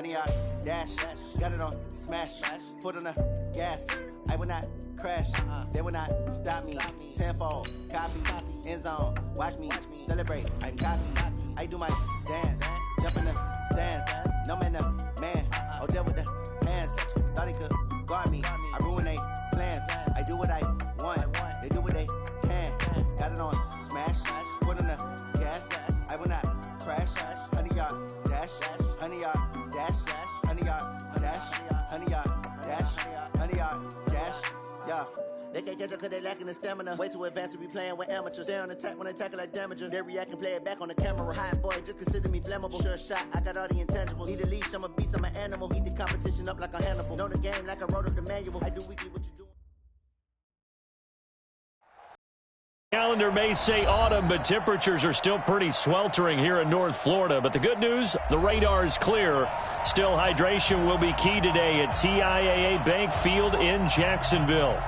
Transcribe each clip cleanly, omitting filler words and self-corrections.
100 yard dash. Got it on smash. Foot on the gas. I will not crash. They will not stop me. Tenfold, copy, end zone. Watch me celebrate. I'm cocky. I do my dance. Jump in the stands. No man, the man. Oh, there with the hands. Thought he could guard me. I ruin they plans. I do what I want. They do what they can. Got it on smash. Foot on the gas. I will not crash. 100 yard dash. 100 yard dash. 100 yard dash. 100 yard dash. 100 yard dash. Yeah. They can't catch up cause they lacking the stamina. Way too advanced to be playing with amateurs. They on attack when they tackle like damager. They react and play it back on the camera. Hot boy, just consider me flammable. Sure shot, I got all the intangibles. Need a leash, I'm a beast, I'm an animal. Eat the competition up like a Hannibal. Know the game like I wrote up the manual. I do weekly what you do. Calendar may say autumn, but temperatures are still pretty sweltering here in North Florida. But the good news, the radar is clear. Still, hydration will be key today at TIAA Bank Field in Jacksonville.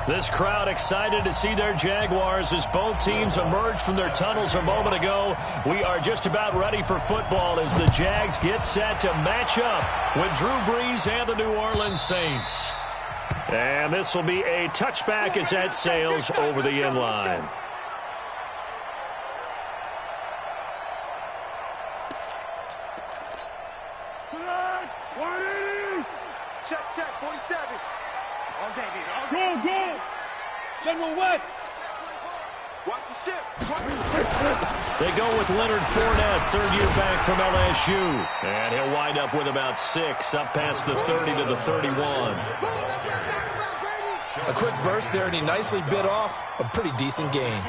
This crowd excited to see their Jaguars as both teams emerged from their tunnels a moment ago. We are just about ready for football as the Jags get set to match up with Drew Brees and the New Orleans Saints. And this will be a touchback as that sails over the end line. Check, 47. Go. General West. Watch the ship. They go with Leonard Fournette, third-year back from LSU. And he'll wind up with about 6, up past the 30 to the 31. A quick burst there, and he nicely bit off a pretty decent gain.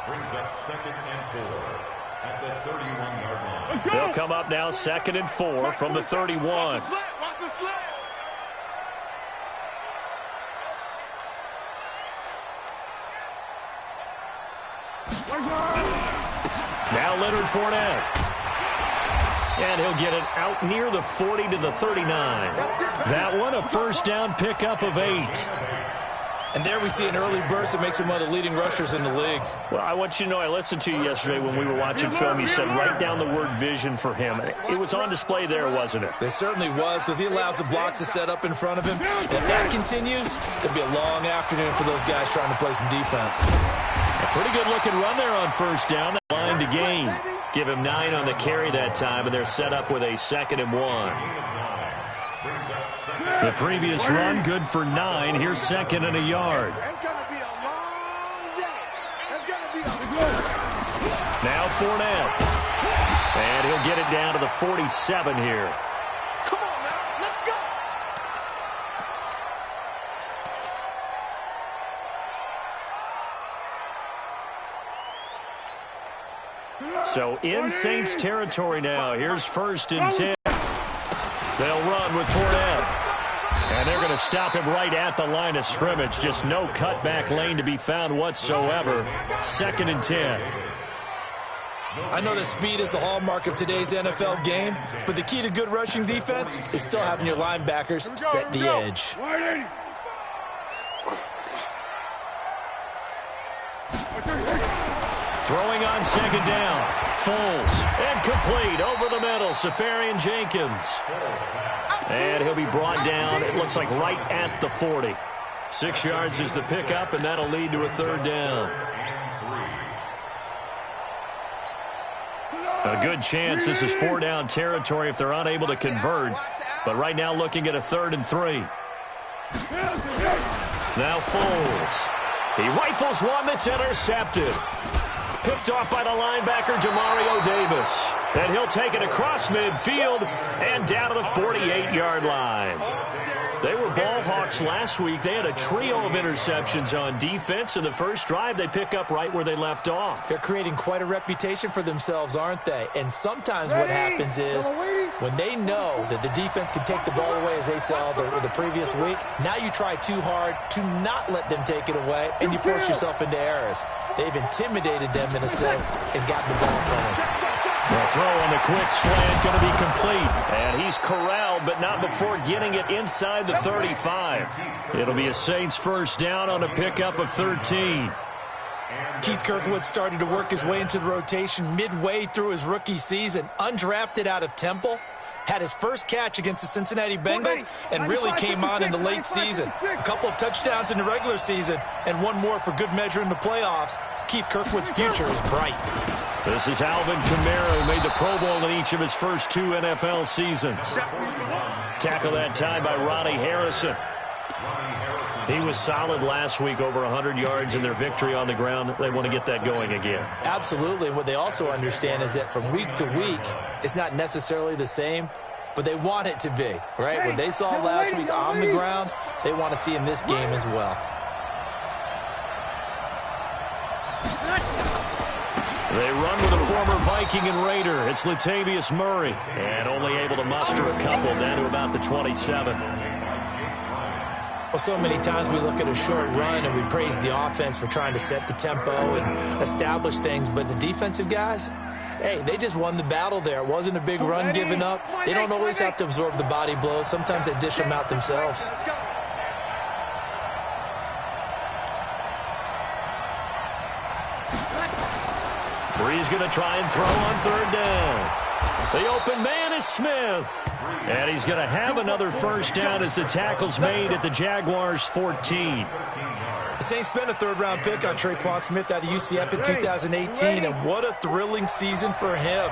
Brings up 2nd and 4 at the 31-yard line. They'll come up now 2nd and 4 from the 31. Watch the slant. Now Leonard Fournette. And he'll get it out near the 40 to the 39. That one a first down pickup of 8. And there we see an early burst that makes him one of the leading rushers in the league. Well, I want you to know, I listened to you yesterday when we were watching film. You said write down the word vision for him. It was on display there, wasn't it? It certainly was, because he allows the blocks to set up in front of him. If that continues, it'll be a long afternoon for those guys trying to play some defense. A pretty good-looking run there on first down. That line to gain. Give him 9 on the carry that time, and they're set up with a 2nd and 1. The previous run, good for 9. Here's 2nd and a yard. It's going to be a long day. It's going to be a Now Fournette. And he'll get it down to the 47 here. Come on now. Let's go. So in Saints territory now. Here's 1st and 10. They'll run with Fournette. And they're going to stop him right at the line of scrimmage. Just no cutback lane to be found whatsoever. 2nd and 10. I know that speed is the hallmark of today's NFL game, but the key to good rushing defense is still having your linebackers set the edge. Throwing on 2nd down. Foles. And complete over the middle. Safarian Jenkins. And he'll be brought down, it looks like right at the 40. 6 yards is the pickup, and that'll lead to a 3rd down. A good chance this is 4-down territory if they're unable to convert. But right now looking at a 3rd and 3. Now Foles. He rifles one that's intercepted. Picked off by the linebacker, Demario Davis. And he'll take it across midfield and down to the 48-yard line. They were ball hawks last week. They had a trio of interceptions on defense. In the first drive, they pick up right where they left off. They're creating quite a reputation for themselves, aren't they? And sometimes what happens is when they know that the defense can take the ball away, as they saw the previous week, now you try too hard to not let them take it away, and you force yourself into errors. They've intimidated them in a sense and gotten the ball from them. The throw on the quick slant going to be complete. And he's corralled, but not before getting it inside the 35. It'll be a Saints first down on a pickup of 13. Keith Kirkwood started to work his way into the rotation midway through his rookie season. Undrafted out of Temple. had his first catch against the Cincinnati Bengals and really came on in the late season. A couple of touchdowns in the regular season and one more for good measure in the playoffs. Keith Kirkwood's future is bright. This is Alvin Kamara, who made the Pro Bowl in each of his first 2 NFL seasons. Tackle that time by Ronnie Harrison. He was solid last week, over 100 yards in their victory on the ground. They want to get that going again. Absolutely. What they also understand is that from week to week, it's not necessarily the same, but they want it to be, right? What they saw last week on the ground, they want to see in this game as well. They run with a former Viking and Raider. It's Latavius Murray, and only able to muster a couple down to about the 27. Well, so many times we look at a short run and we praise the offense for trying to set the tempo and establish things, but the defensive guys, hey, they just won the battle there. It wasn't a big run given up. They don't always have to absorb the body blows. Sometimes they dish them out themselves. Brees going to try and throw on third down. The open man is Smith. And he's going to have another first down as the tackle's made at the Jaguars' 14. The Saints spent a third-round pick on Tre'Quan Smith out of UCF in 2018, and what a thrilling season for him.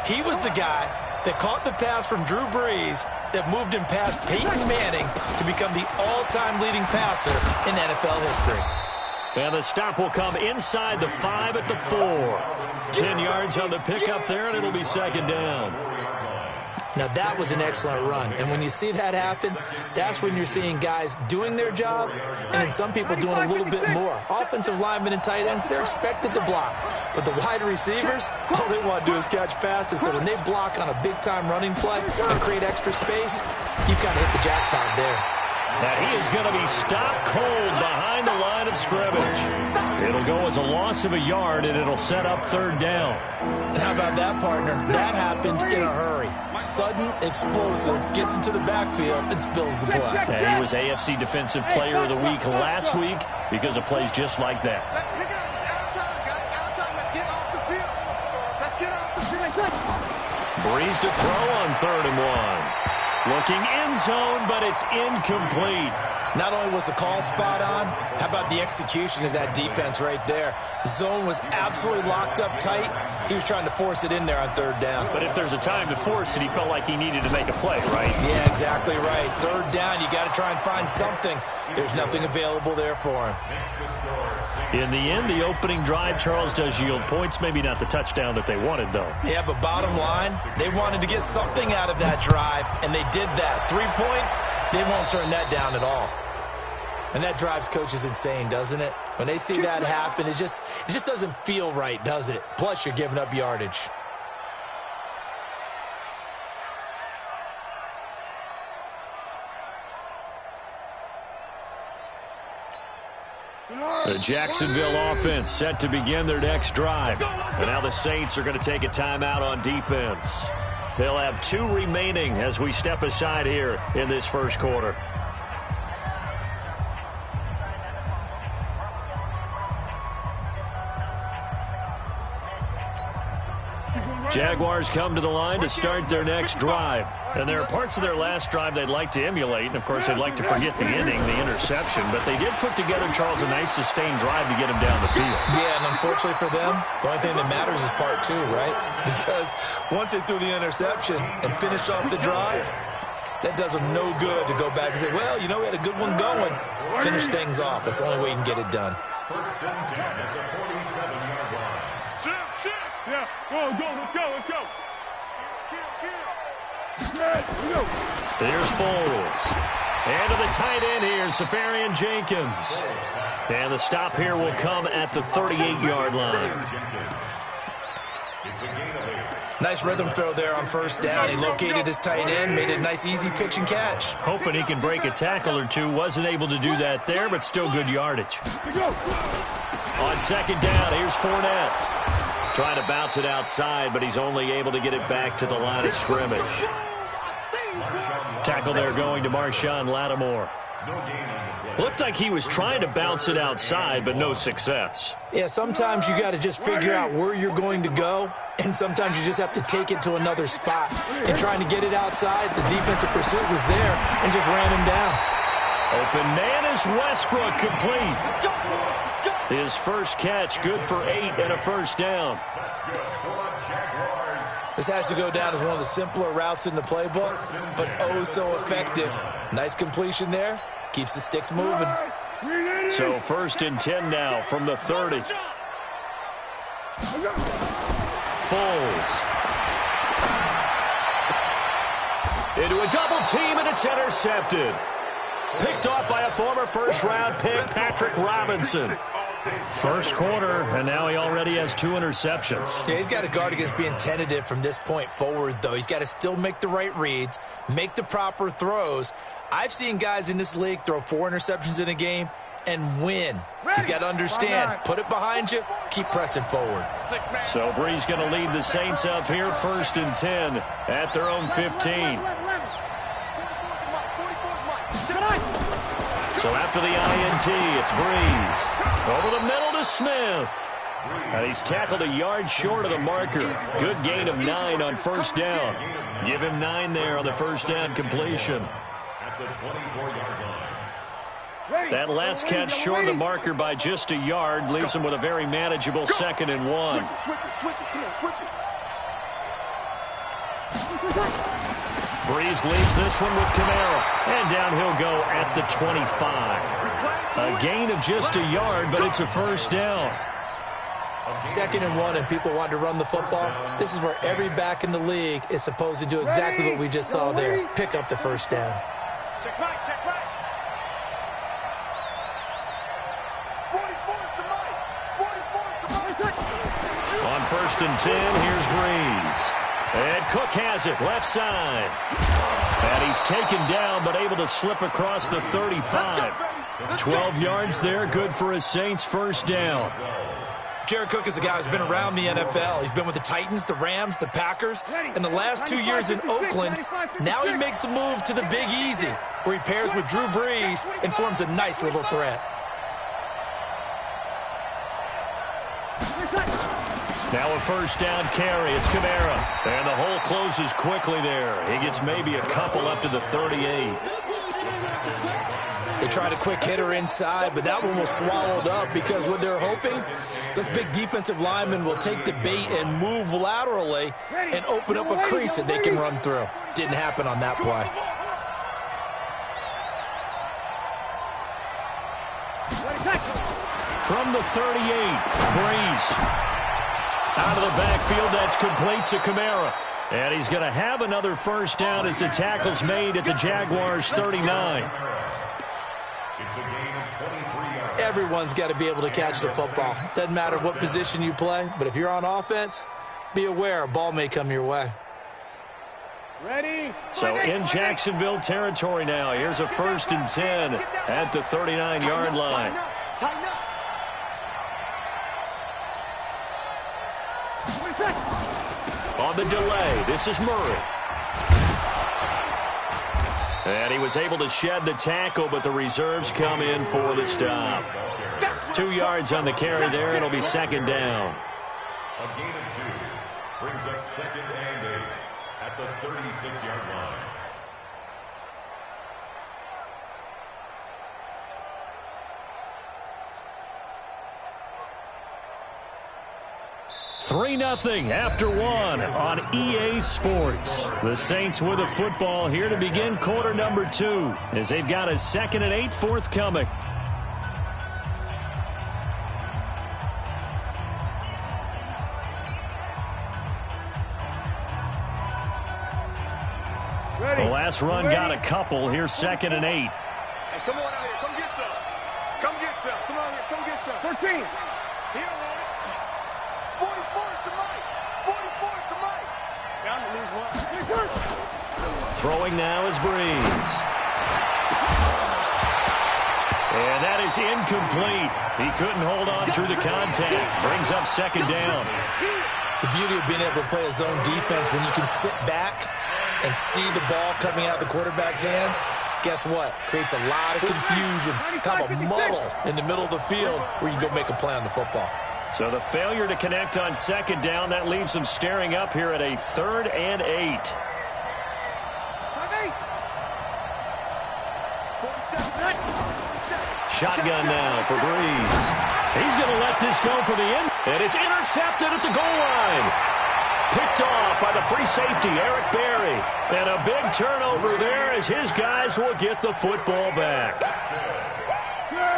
He was the guy that caught the pass from Drew Brees that moved him past Peyton Manning to become the all-time leading passer in NFL history. And the stop will come inside the 5 at the 4. 10 yards on the pickup there, and it'll be second down. Now, that was an excellent run. And when you see that happen, that's when you're seeing guys doing their job and then some people doing a little bit more. Offensive linemen and tight ends, they're expected to block. But the wide receivers, all they want to do is catch passes. So when they block on a big-time running play and create extra space, you've got to hit the jackpot there. And he is going to be stopped cold behind the line of scrimmage. It'll go as a loss of a yard, and it'll set up third down. And how about that, partner? That happened in a hurry. Sudden, explosive, gets into the backfield, and spills the play. And he was AFC Defensive Player of the Week last week because of plays just like that. Let's pick it up. It's out of time, guys. Out of time. Let's get off the field. Let's get off the field. Brees to throw on 3rd and 1. Looking end zone, but it's incomplete. Not only was the call spot on, how about the execution of that defense right there? The zone was absolutely locked up tight. He was trying to force it in there on 3rd down. But if there's a time to force it, he felt like he needed to make a play, right? Yeah, exactly right. 3rd down, you got to try and find something. There's nothing available there for him. In the end, the opening drive, Charles, does yield points. Maybe not the touchdown that they wanted, though. Yeah, but bottom line, they wanted to get something out of that drive, and they did that. 3 points, they won't turn that down at all. And that drives coaches insane, doesn't it? When they see that happen, it just doesn't feel right, does it? Plus, you're giving up yardage. The Jacksonville offense set to begin their next drive. And now the Saints are going to take a timeout on defense. They'll have 2 remaining as we step aside here in this first quarter. Jaguars come to the line to start their next drive. And there are parts of their last drive they'd like to emulate. And, of course, they'd like to forget the ending, the interception. But they did put together, Charles, a nice sustained drive to get him down the field. Yeah, and unfortunately for them, the only thing that matters is part 2, right? Because once they threw the interception and finished off the drive, that does them no good to go back and say, well, you know, we had a good one going. Finish things off. That's the only way you can get it done. First and 10 at the 47-yard line. Yeah, let's go. There's Foles. And to the tight end here, Safarian Jenkins. And the stop here will come at the 38-yard line. Nice rhythm throw there on 1st down. He located his tight end, made it a nice easy pitch and catch. Hoping he can break a tackle or two. Wasn't able to do that there, but still good yardage. On 2nd down, here's Fournette. Trying to bounce it outside, but he's only able to get it back to the line of scrimmage. Tackle there going to Marshawn Lattimore. Looked like he was trying to bounce it outside, but no success. Yeah, sometimes you got to just figure out where you're going to go, and sometimes you just have to take it to another spot. And trying to get it outside, the defensive pursuit was there and just ran him down. Open man is Westbrook, complete. His first catch, good for 8 and a first down. This has to go down as one of the simpler routes in the playbook, but oh so effective. Nice completion there. Keeps the sticks moving. So 1st and 10 now from the 30. Foles. Into a double team, and it's intercepted. Picked off by a former first-round pick, Patrick Robinson. First quarter, and now he already has 2 interceptions. Yeah, he's got to guard against being tentative from this point forward, though. He's got to still make the right reads, make the proper throws. I've seen guys in this league throw 4 interceptions in a game and win. He's got to understand, put it behind you, keep pressing forward. So Brees going to lead the Saints up here, 1st and 10 at their own 15. So after the INT, it's Brees. Over the middle to Smith. And he's tackled a yard short of the marker. Good gain of 9 on first down. Give him 9 there on the first down completion. At the 24-yard line. That last catch short of the marker by just a yard leaves him with a very manageable 2nd and 1. Brees leaves this one with Kamara. And down he'll go at the 25. A gain of just a yard, but it's a first down. 2nd and 1, and people want to run the football. This is where every back in the league is supposed to do exactly what we just saw there. Pick up the first down. Check right, check right. 44 to Mike. 44 to Mike. On 1st and 10, here's Brees. And Cook has it, left side. And he's taken down, but able to slip across the 35. 12 yards there, good for his Saints first down. Jared Cook is a guy who's been around the NFL. He's been with the Titans, the Rams, the Packers. In the last 2 years in Oakland, now he makes a move to the Big Easy, where he pairs with Drew Brees and forms a nice little threat. Now a first down carry. It's Kamara. And the hole closes quickly there. He gets maybe a couple up to the 38. They tried a quick hitter inside, but that one was swallowed up because what they're hoping, this big defensive lineman will take the bait and move laterally and open up a crease that they can run through. Didn't happen on that play. From the 38, Brees. Out of the backfield, that's complete to Kamara. And he's going to have another first down as the tackle's made at the Jaguars' 39. It's a gain of 23 yards. Everyone's got to be able to catch the football. Doesn't matter what position you play, but if you're on offense, be aware a ball may come your way. Ready? So in Jacksonville territory now. Here's a 1st and 10 at the 39-yard line. Tighten up. On the delay, this is Murray. And he was able to shed the tackle, but the reserves come in for the stop. 2 yards on the carry there. It'll be 2nd down. A gain of 2 brings up 2nd and 8 at the 36-yard line. Three 3-0 after 1 on EA Sports. The Saints with the football here to begin quarter number 2 as they've got a 2nd and 8 forthcoming. Ready? The last run got a couple. Here's 2nd and 8. Hey, come on out here. Come get some. Come get some. Come on here. Come get some. 13. Here, man. 44 to Mike. 44 to Mike. Down to lose one. Throwing now is Brees. And that is incomplete. He couldn't hold on through the contact. Brings up 2nd down. The beauty of being able to play a zone defense when you can sit back and see the ball coming out of the quarterback's hands guess what? Creates a lot of confusion, kind of a muddle in the middle of the field where you can go make a play on the football. So the failure to connect on second down, that leaves them staring up here at a 3rd and 8. Shotgun now for Breeze. He's going to let this go for the end. And it's intercepted at the goal line. Picked off by the free safety, Eric Berry. And a big turnover there as his guys will get the football back.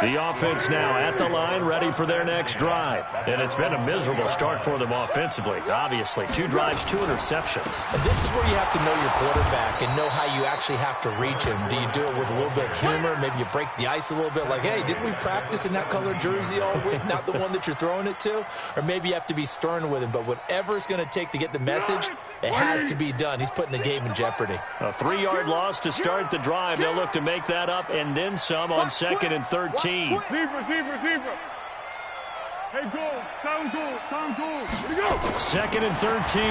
The offense now at the line, ready for their next drive. And it's been a miserable start for them offensively, obviously. 2 drives, 2 interceptions. And this is where you have to know your quarterback and know how you actually have to reach him. Do you do it with a little bit of humor? Maybe you break the ice a little bit, like, hey, didn't we practice in that colored jersey all week, not the one that you're throwing it to? Or maybe you have to be stern with him. But whatever it's going to take to get the message, it has to be done. He's putting the game in jeopardy. A 3-yard loss to start the drive. They'll look to make that up and then some on 2nd and 13. Receiver. Hey, goal. Sound goal. Here we go. 2nd and 13.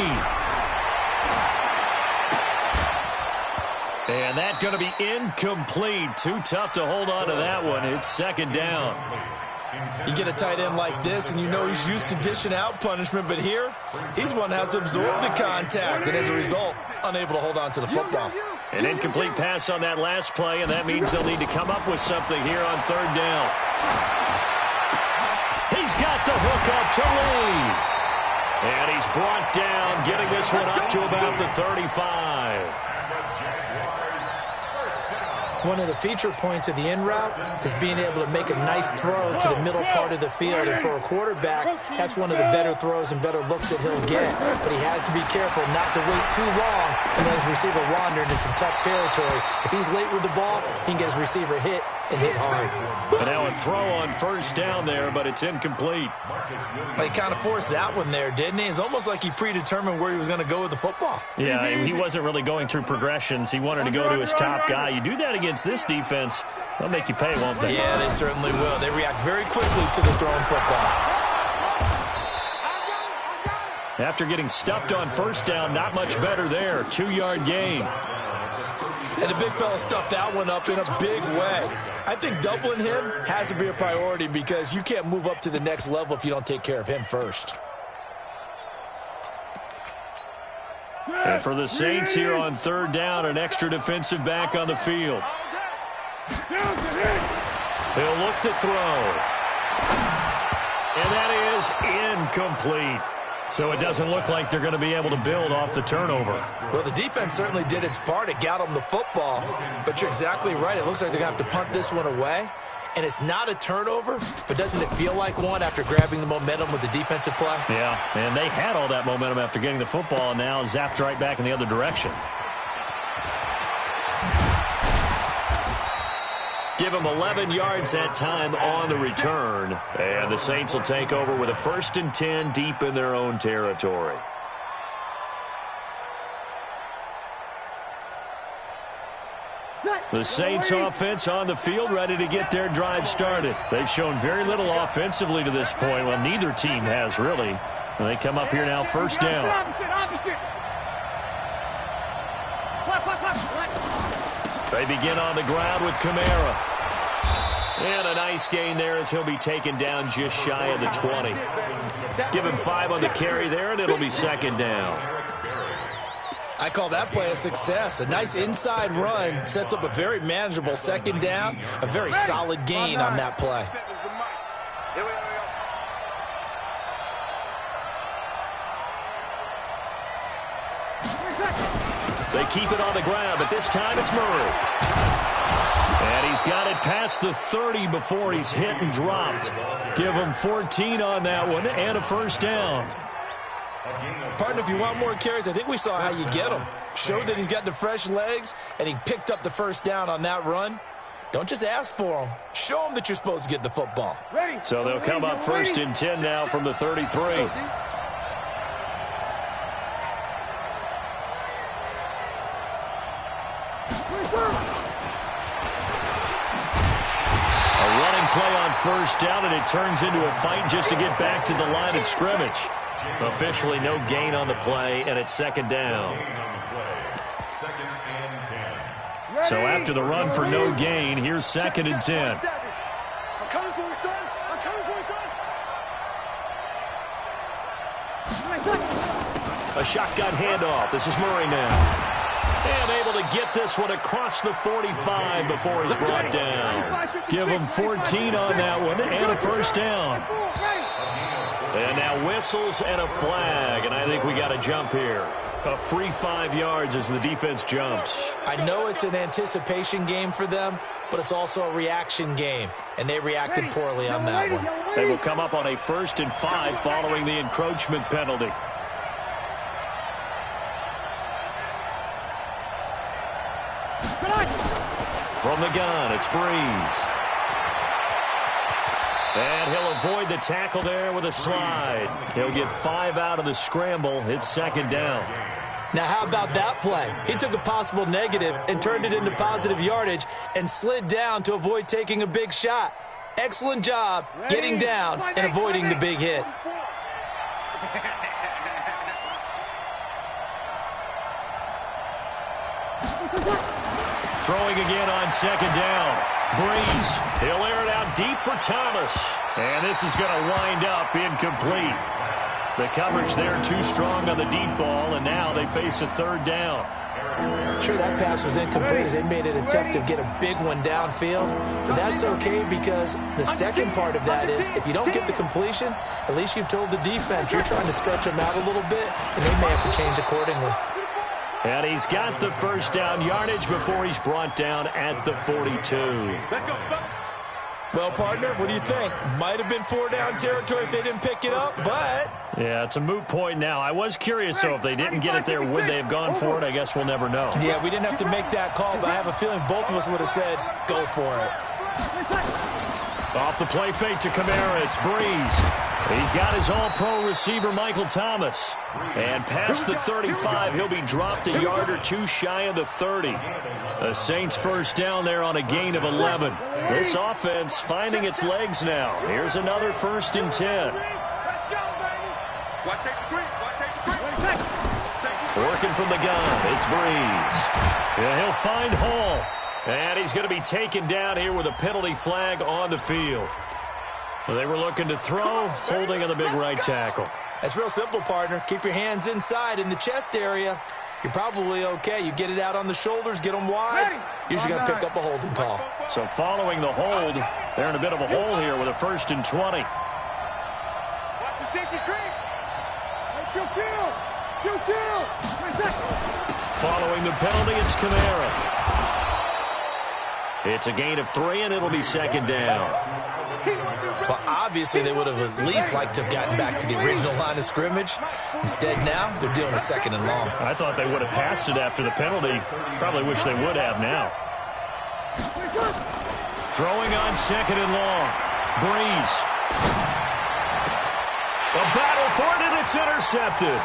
And that's going to be incomplete. Too tough to hold on to that one. It's 2nd down. You get a tight end like this, and you know he's used to dishing out punishment, but here, he's one that has to absorb the contact, and as a result, unable to hold on to the football. An incomplete pass on that last play, and that means they'll need to come up with something here on 3rd down. He's got the hook up to Lee. And he's brought down, getting this one up to about the 35. One of the feature points of the in route is being able to make a nice throw to the middle part of the field. And for a quarterback, that's one of the better throws and better looks that he'll get. But he has to be careful not to wait too long and let his receiver wander into some tough territory. If he's late with the ball, he can get his receiver hit and hit hard. And now a throw on 1st down there, but it's incomplete. He kind of forced that one there, didn't he? It's almost like he predetermined where he was going to go with the football. Yeah, he wasn't really going through progressions. He wanted to go to his top guy. You do that against this defense, they'll make you pay, won't they? Yeah, they certainly will. They react very quickly to the thrown football. After getting stuffed on 1st down, not much better there. 2-yard gain. And the big fella stuffed that one up in a big way. I think doubling him has to be a priority because you can't move up to the next level if you don't take care of him first. And for the Saints here on 3rd down, an extra defensive back on the field. He'll look to throw. And that is incomplete. So it doesn't look like they're going to be able to build off the turnover. Well, the defense certainly did its part. It got them the football. But you're exactly right. It looks like they're going to have to punt this one away. And it's not a turnover, but doesn't it feel like one after grabbing the momentum with the defensive play? Yeah, and they had all that momentum after getting the football, and now zapped right back in the other direction. Give them 11 yards that time on the return. And the Saints will take over with a 1st and 10 deep in their own territory. The Saints offense on the field, ready to get their drive started. They've shown very little offensively to this point. Well, neither team has really. And they come up here now 1st down. They begin on the ground with Kamara. And a nice gain there as he'll be taken down just shy of the 20. Give him 5 on the carry there, and it'll be 2nd down. I call that play a success. A nice inside run sets up a very manageable 2nd down. A very solid gain on that play. They keep it on the ground, but this time it's Murray. And he's got it past the 30 before he's hit and dropped. Give him 14 on that one and a 1st down. Partner, if you want more carries, I think we saw how you get them. Showed that he's got the fresh legs, and he picked up the 1st down on that run. Don't just ask for them. Show them that you're supposed to get the football. So they'll come up 1st and 10 now from the 33. Play on 1st down, and it turns into a fight just to get back to the line of scrimmage. Officially no gain on the play, and it's 2nd down. So after the run for no gain, here's 2nd and 10. I'm coming for you, son. I'm coming for you, son. A shotgun handoff. This is Murray now. And able to get this one across the 45 before he's brought down. Give him 14 on that one and a first down. And now whistles and a flag, and I think we got a jump here. A free 5 yards as the defense jumps. I know it's an anticipation game for them, but it's also a reaction game, and they reacted poorly on that one. They will come up on a 1st and 5 following the encroachment penalty. From the gun, it's Breeze. And he'll avoid the tackle there with a slide. He'll get 5 out of the scramble. It's 2nd down. Now, how about that play? He took a possible negative and turned it into positive yardage and slid down to avoid taking a big shot. Excellent job getting down and avoiding the big hit. Throwing again on 2nd down. Breeze. He'll air it out deep for Thomas. And this is going to wind up incomplete. The coverage there too strong on the deep ball, and now they face a 3rd down. Sure, that pass was incomplete as they made an attempt to get a big one downfield. But that's okay because the second part of that is if you don't get the completion, at least you've told the defense you're trying to stretch them out a little bit, and they may have to change accordingly. And he's got the first down yardage before he's brought down at the 42. Let's go. Well, partner, what do you think? Might have been 4-down territory if they didn't pick it up, but... Yeah, it's a moot point now. I was curious, so if they didn't get it there, would they have gone for it? I guess we'll never know. Yeah, we didn't have to make that call, but I have a feeling both of us would have said, go for it. Off the play fake to Kamara, it's Breeze. He's got his all-pro receiver, Michael Thomas. And past the 35, he'll be dropped a yard or two shy of the 30. The Saints first down there on a gain of 11. This offense finding its legs now. Here's another 1st and 10. Let's go, baby. Watch take the 3. Watch take the 3. Working from the gun, it's Breeze. Yeah, he'll find Hall. And he's going to be taken down here with a penalty flag on the field. They were looking to throw, holding on the big right tackle. That's real simple, partner. Keep your hands inside in the chest area. You're probably okay. You get it out on the shoulders, get them wide. Usually going to pick up a holding call. So following the hold, they're in a bit of a hole here with a 1st and 20. Watch the safety creep. Hey, kill. Following the penalty, it's Kamara. It's a gain of 3, and it'll be 2nd down. Well, obviously, they would have at least liked to have gotten back to the original line of scrimmage. Instead, now, they're dealing with 2nd and long. I thought they would have passed it after the penalty. Probably wish they would have now. Throwing on 2nd and long. Breeze. A battle for it, and it's intercepted.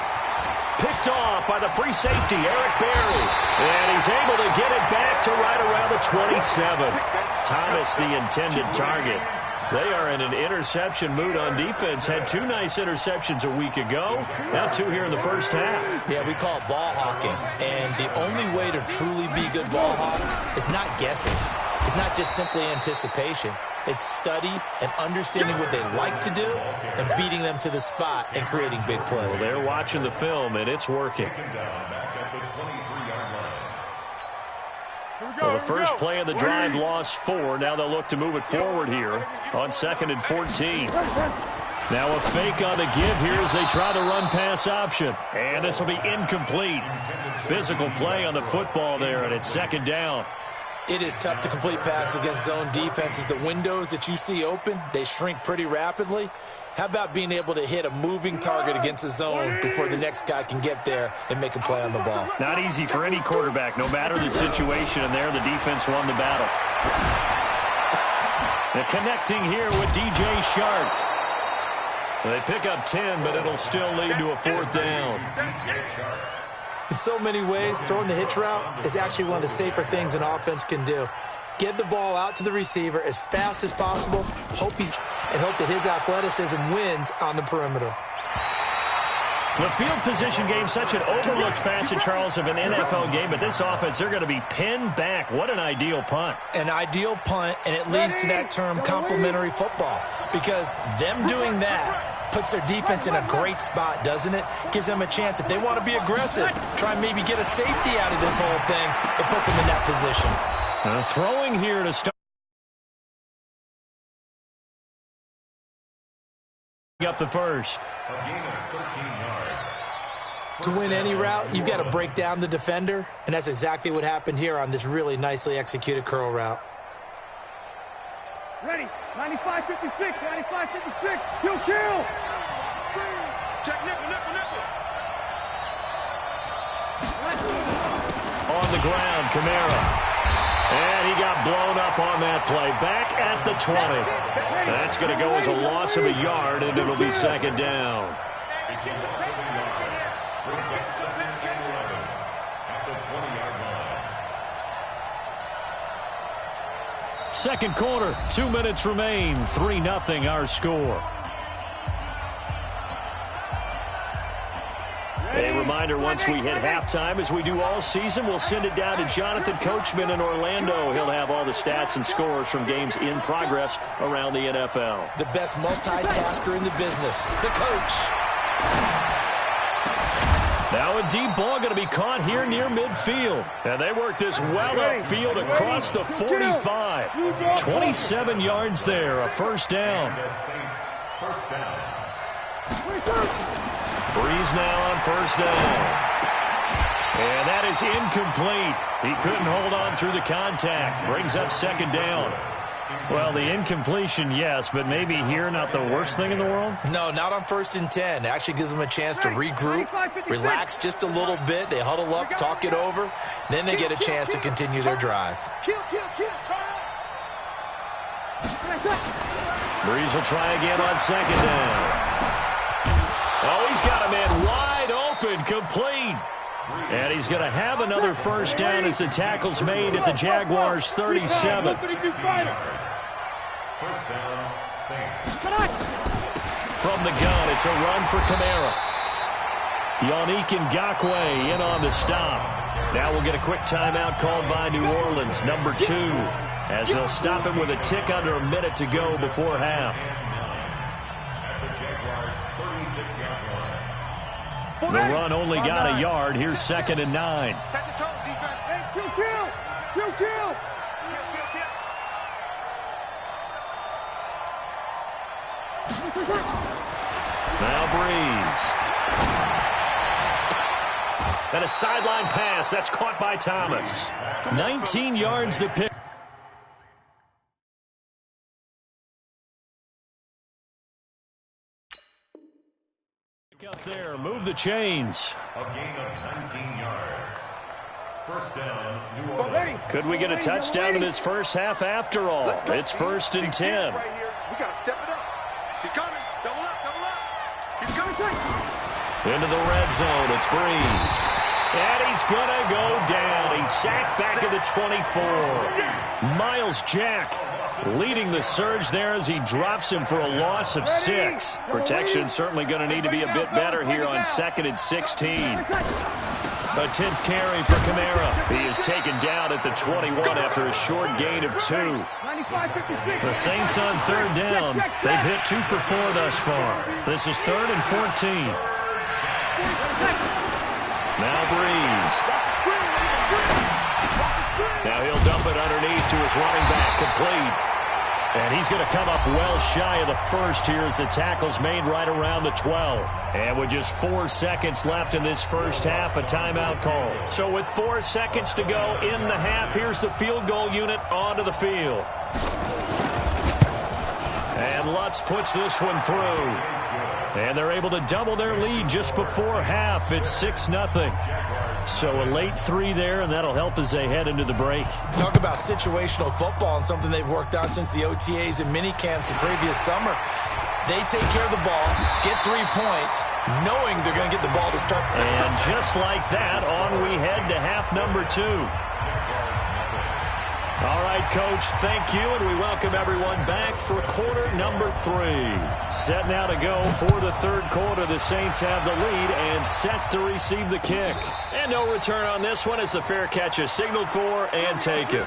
Picked off by the free safety, Eric Berry. And he's able to get it back to right around the 27. Thomas, the intended target. They are in an interception mood on defense. Had 2 nice interceptions a week ago. Now 2 here in the first half. Yeah, we call it ball hawking. And the only way to truly be good ball hawks is not guessing. It's not just simply anticipation. It's study and understanding what they like to do and beating them to the spot and creating big plays. Well, they're watching the film, and it's working. Well, the first play of the drive lost 4. Now they'll look to move it forward here on 2nd and 14. Now a fake on the give here as they try the run-pass option. And this will be incomplete. Physical play on the football there, and it's 2nd down. It is tough to complete passes against zone defenses. The windows that you see open, they shrink pretty rapidly. How about being able to hit a moving target against a zone before the next guy can get there and make a play on the ball? Not easy for any quarterback, no matter the situation, and there the defense won the battle. They're connecting here with DJ Shark. They pick up 10, but it'll still lead to a 4th down. In so many ways, throwing the hitch route is actually one of the safer things an offense can do. Get the ball out to the receiver as fast as possible, hope that his athleticism wins on the perimeter. The field position game, such an overlooked facet, Charles, of an NFL game, but this offense, they're going to be pinned back. What an ideal punt. An ideal punt, and it leads to that term complementary football, because them doing that puts their defense in a great spot, doesn't it? Gives them a chance. If they want to be aggressive, try and maybe get a safety out of this whole thing, it puts them in that position. Throwing here to start. Up the first. A gain of 13 yards. To win any route, you've got to break down the defender, and that's exactly what happened here on this really nicely executed curl route. Ready. 95-56. 95-56. He'll kill. Check nickel. On the ground, Kamara. And he got blown up on that play. Back at the 20. That's going to go as a loss of a yard, and it'll be second down. It's a loss of a yard. Brings up second and 11 at the 20-yard line. Second quarter, 2 minutes remain. 3-0 our score. A reminder, once we hit halftime, as we do all season, we'll send it down to Jonathan Coachman in Orlando. He'll have all the stats and scores from games in progress around the NFL. The best multitasker in the business, the coach. Now a deep ball going to be caught here near midfield. And they work this well upfield across the 45. 27 yards there, a first down. The Saints, first down. Breeze now on first down. And that is incomplete. He couldn't hold on through the contact. Brings up second down. Well, the incompletion, yes, but maybe here not the worst thing in the world? No, not on 1st and 10. It actually gives them a chance to regroup, relax just a litlittle bit. They huddle up, talk it over. Then they get a chance to continue their drive. Breeze will try again on second down. Oh, he's got a man wide open, complete. And he's going to have another first down as the tackle's made at the Jaguars' 37. First down, Saints. From the gun, it's a run for Kamara. Yannick Ngakoue in on the stop. Now we'll get a quick timeout called by New Orleans, number 2, as they'll stop him with a tick under a minute to go before half. The run only got a yard. Here's second and 9. Set the tone, defense. Hey, kill. Now Breeze. And a sideline pass. That's caught by Thomas. 19 yards the pick. Up there, move the chains. A gain of 19 yards. First down, New Orleans. Could we get a touchdown in this first half after all? It's 1st and 10. Right here. We got to step it up. He's coming. Double up. He's coming. Into the red zone, it's Breeze. And he's going to go down. He's sacked back at the 24. Miles Jack leading the surge there as he drops him for a loss of 6. Protection certainly going to need to be a bit better here on 2nd and 16. A 10th carry for Kamara. He is taken down at the 21 after a short gain of 2. The Saints on 3rd down. They've hit 2 for 4 thus far. This is 3rd and 14. Now Breeze. Now he'll dump it underneath to his running back, complete. And he's going to come up well shy of the first here as the tackle's made right around the 12. And with just 4 seconds left in this first half, a timeout call. So with 4 seconds to go in the half, here's the field goal unit onto the field. And Lutz puts this one through. And they're able to double their lead just before half. It's 6-0. So a late 3 there, and that'll help as they head into the break. Talk about situational football and something they've worked on since the OTAs and mini camps the previous summer. They take care of the ball, get 3 points, knowing they're going to get the ball to start. And just like that, on we head to half number 2. All right, Coach, thank you, and we welcome everyone back for quarter number 3. Set now to go for the third quarter. The Saints have the lead and set to receive the kick. And no return on this one as the fair catch is signaled for and taken.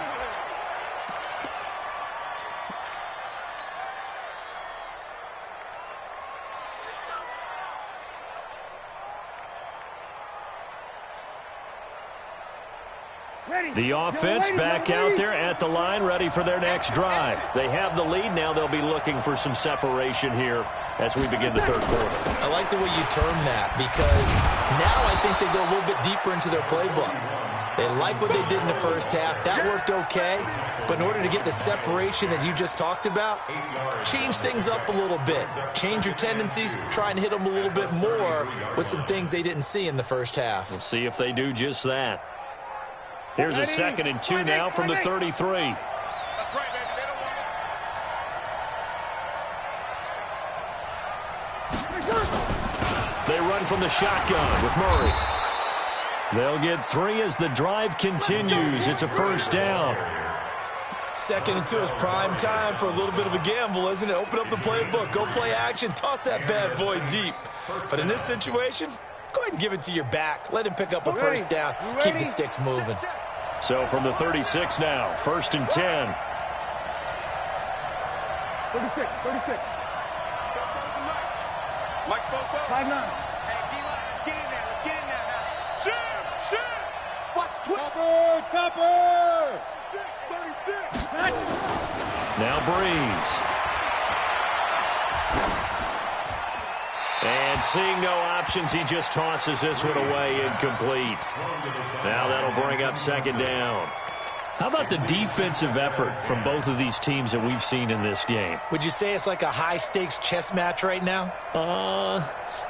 The offense back out there at the line, ready for their next drive. They have the lead. Now they'll be looking for some separation here as we begin the third quarter. I like the way you term that because now I think they go a little bit deeper into their playbook. They like what they did in the first half. That worked okay. But in order to get the separation that you just talked about, change things up a little bit. Change your tendencies. Try and hit them a little bit more with some things they didn't see in the first half. We'll see if they do just that. Here's a 2nd and 2 now from the 33. That's right, baby. They don't want They run from the shotgun with Murray. They'll get 3 as the drive continues. It's a first down. 2nd and 2 is prime time for a little bit of a gamble, isn't it? Open up the playbook. Go play action. Toss that bad boy deep. But in this situation, go ahead and give it to your back. Let him pick up a first down. Keep the sticks moving. So from the 36 now, 1st and 10. 36. Mike spoke up. 5'9". Hey, D-line, let's get in there. Let's get in there now. Shoot! Watch 12. Topper! 36. Now Breeze. And seeing no options, he just tosses this one away, incomplete. Now that'll bring up 2nd down. How about the defensive effort from both of these teams that we've seen in this game? Would you say it's like a high-stakes chess match right now?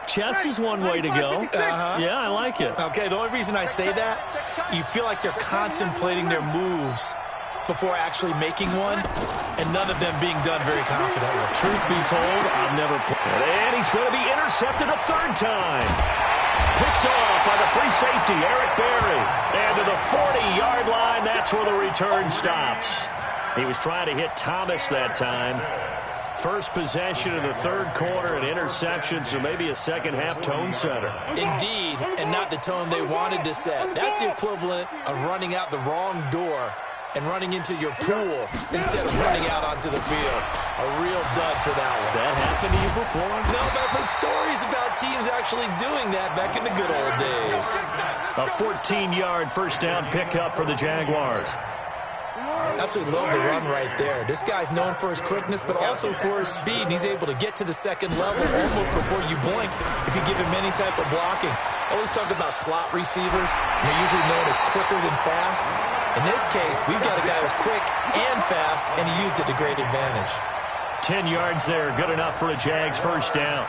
Chess is one way to go. Yeah, I like it. Okay, the only reason I say that, you feel like they're contemplating their moves before actually making one, and none of them being done very confidently. Truth be told, I've never played. And he's going to be intercepted a 3rd time. Picked off by the free safety, Eric Berry. And to the 40-yard line, that's where the return stops. He was trying to hit Thomas that time. First possession of the third quarter, an interception, so maybe a second-half tone setter. Indeed, and not the tone they wanted to set. That's the equivalent of running out the wrong door and running into your pool instead of running out onto the field. A real dud for that one. Has that happened to you before? No, but I've heard stories about teams actually doing that back in the good old days. A 14-yard first down pickup for the Jaguars. Absolutely love the run right there. This guy's known for his quickness, but also for his speed. And he's able to get to the second level almost before you blink if you give him any type of blocking. I always talk about slot receivers. They're usually known as quicker than fast. In this case, we've got a guy who's quick and fast, and he used it to great advantage. 10 yards there, good enough for a Jags first down.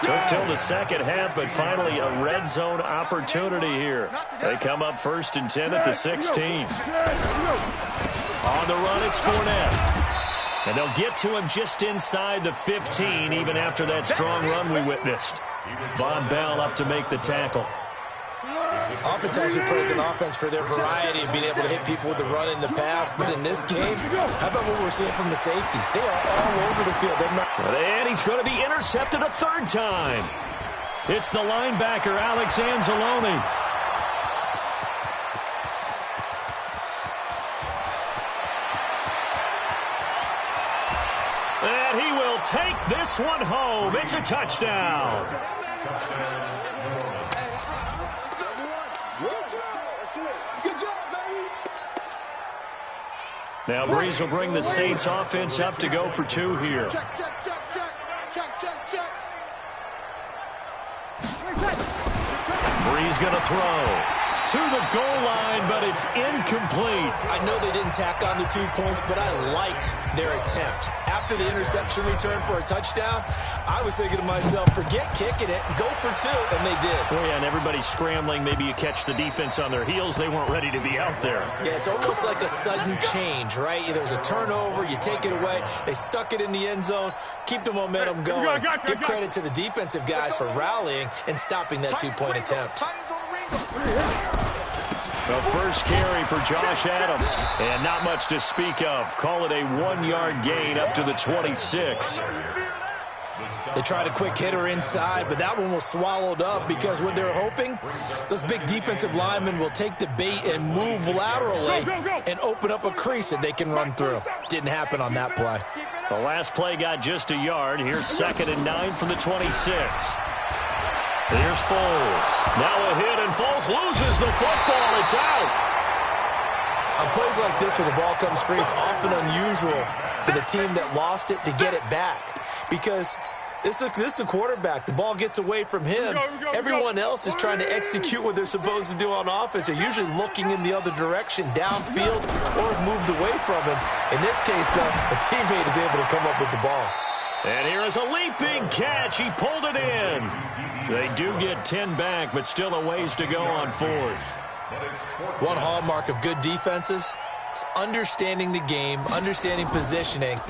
Took till the second half, but finally a red zone opportunity here. They come up 1st and 10 at the 16. On the run, it's Fournette. And they'll get to him just inside the 15, even after that strong run we witnessed. Von Bell up to make the tackle. Oftentimes we praise an offense for their variety of being able to hit people with the run in the pass, but in this game, how about what we're seeing from the safeties? They are all over the field. And he's going to be intercepted a 3rd time. It's the linebacker, Alex Anzalone. And he will take this one home. It's a touchdown. Now Breeze will bring the Saints offense up to go for 2 here. Check. Breeze going to throw to the goal line, but it's incomplete. I know they didn't tack on the 2 points, but I liked their attempt. After the interception return for a touchdown, I was thinking to myself, forget kicking it, go for 2, and they did. Well, yeah, and everybody's scrambling. Maybe you catch the defense on their heels. They weren't ready to be out there. Yeah, it's almost like a sudden change, right? There's a turnover, you take it away, they stuck it in the end zone, keep the momentum going. Give credit to the defensive guys for rallying and stopping that 2-point attempt. The first carry for Josh Adams. And not much to speak of. Call it a 1-yard gain up to the 26. They tried a quick hitter inside, but that one was swallowed up because what they're hoping, those big defensive linemen will take the bait and move laterally and open up a crease that they can run through. Didn't happen on that play. The last play got just a yard. Here's 2nd and 9 from the 26. Here's Foles. Now a hit, and Foles loses the football. It's out. On plays like this where the ball comes free, it's often unusual for the team that lost it to get it back because this is a quarterback. The ball gets away from him. Everyone else is trying to execute what they're supposed to do on offense. They're usually looking in the other direction, downfield, or moved away from him. In this case, though, a teammate is able to come up with the ball. And here is a leaping catch. He pulled it in. They do get 10 back, but still a ways to go on 4th. One hallmark of good defenses is understanding the game, understanding positioning,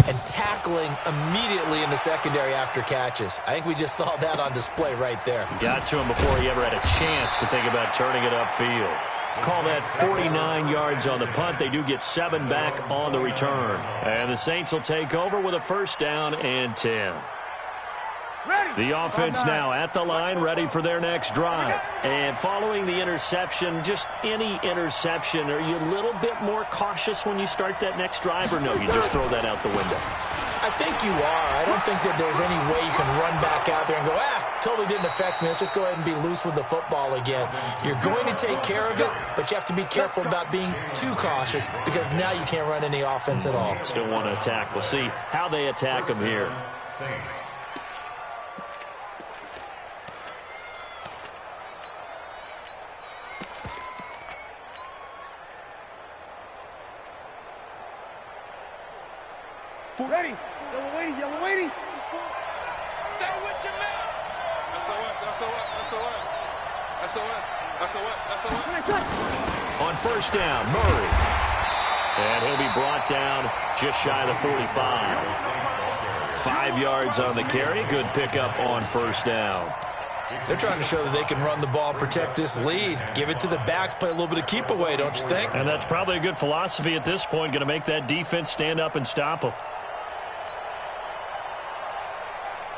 and tackling immediately in the secondary after catches. I think we just saw that on display right there. Got to him before he ever had a chance to think about turning it upfield. Call that 49 yards on the punt. They do get 7 back on the return. And the Saints will take over with a 1st down and 10. The offense now at the line, ready for their next drive. And following the interception, just any interception, are you a little bit more cautious when you start that next drive, or no, you just throw that out the window? I think you are. I don't think that there's any way you can run back out there and go, totally didn't affect me. Let's just go ahead and be loose with the football again. You're going to take care of it, but you have to be careful about being too cautious because now you can't run any offense at all. Still want to attack. We'll see how they attack them here. Ready. Yellow waiting, yellow waiting. Stay with your man. SOS. On 1st down, Murray. And he'll be brought down just shy of the 45. 5 yards on the carry. Good pickup on 1st down. They're trying to show that they can run the ball, protect this lead. Give it to the backs, play a little bit of keep away, don't you think? And that's probably a good philosophy at this point. Going to make that defense stand up and stop them.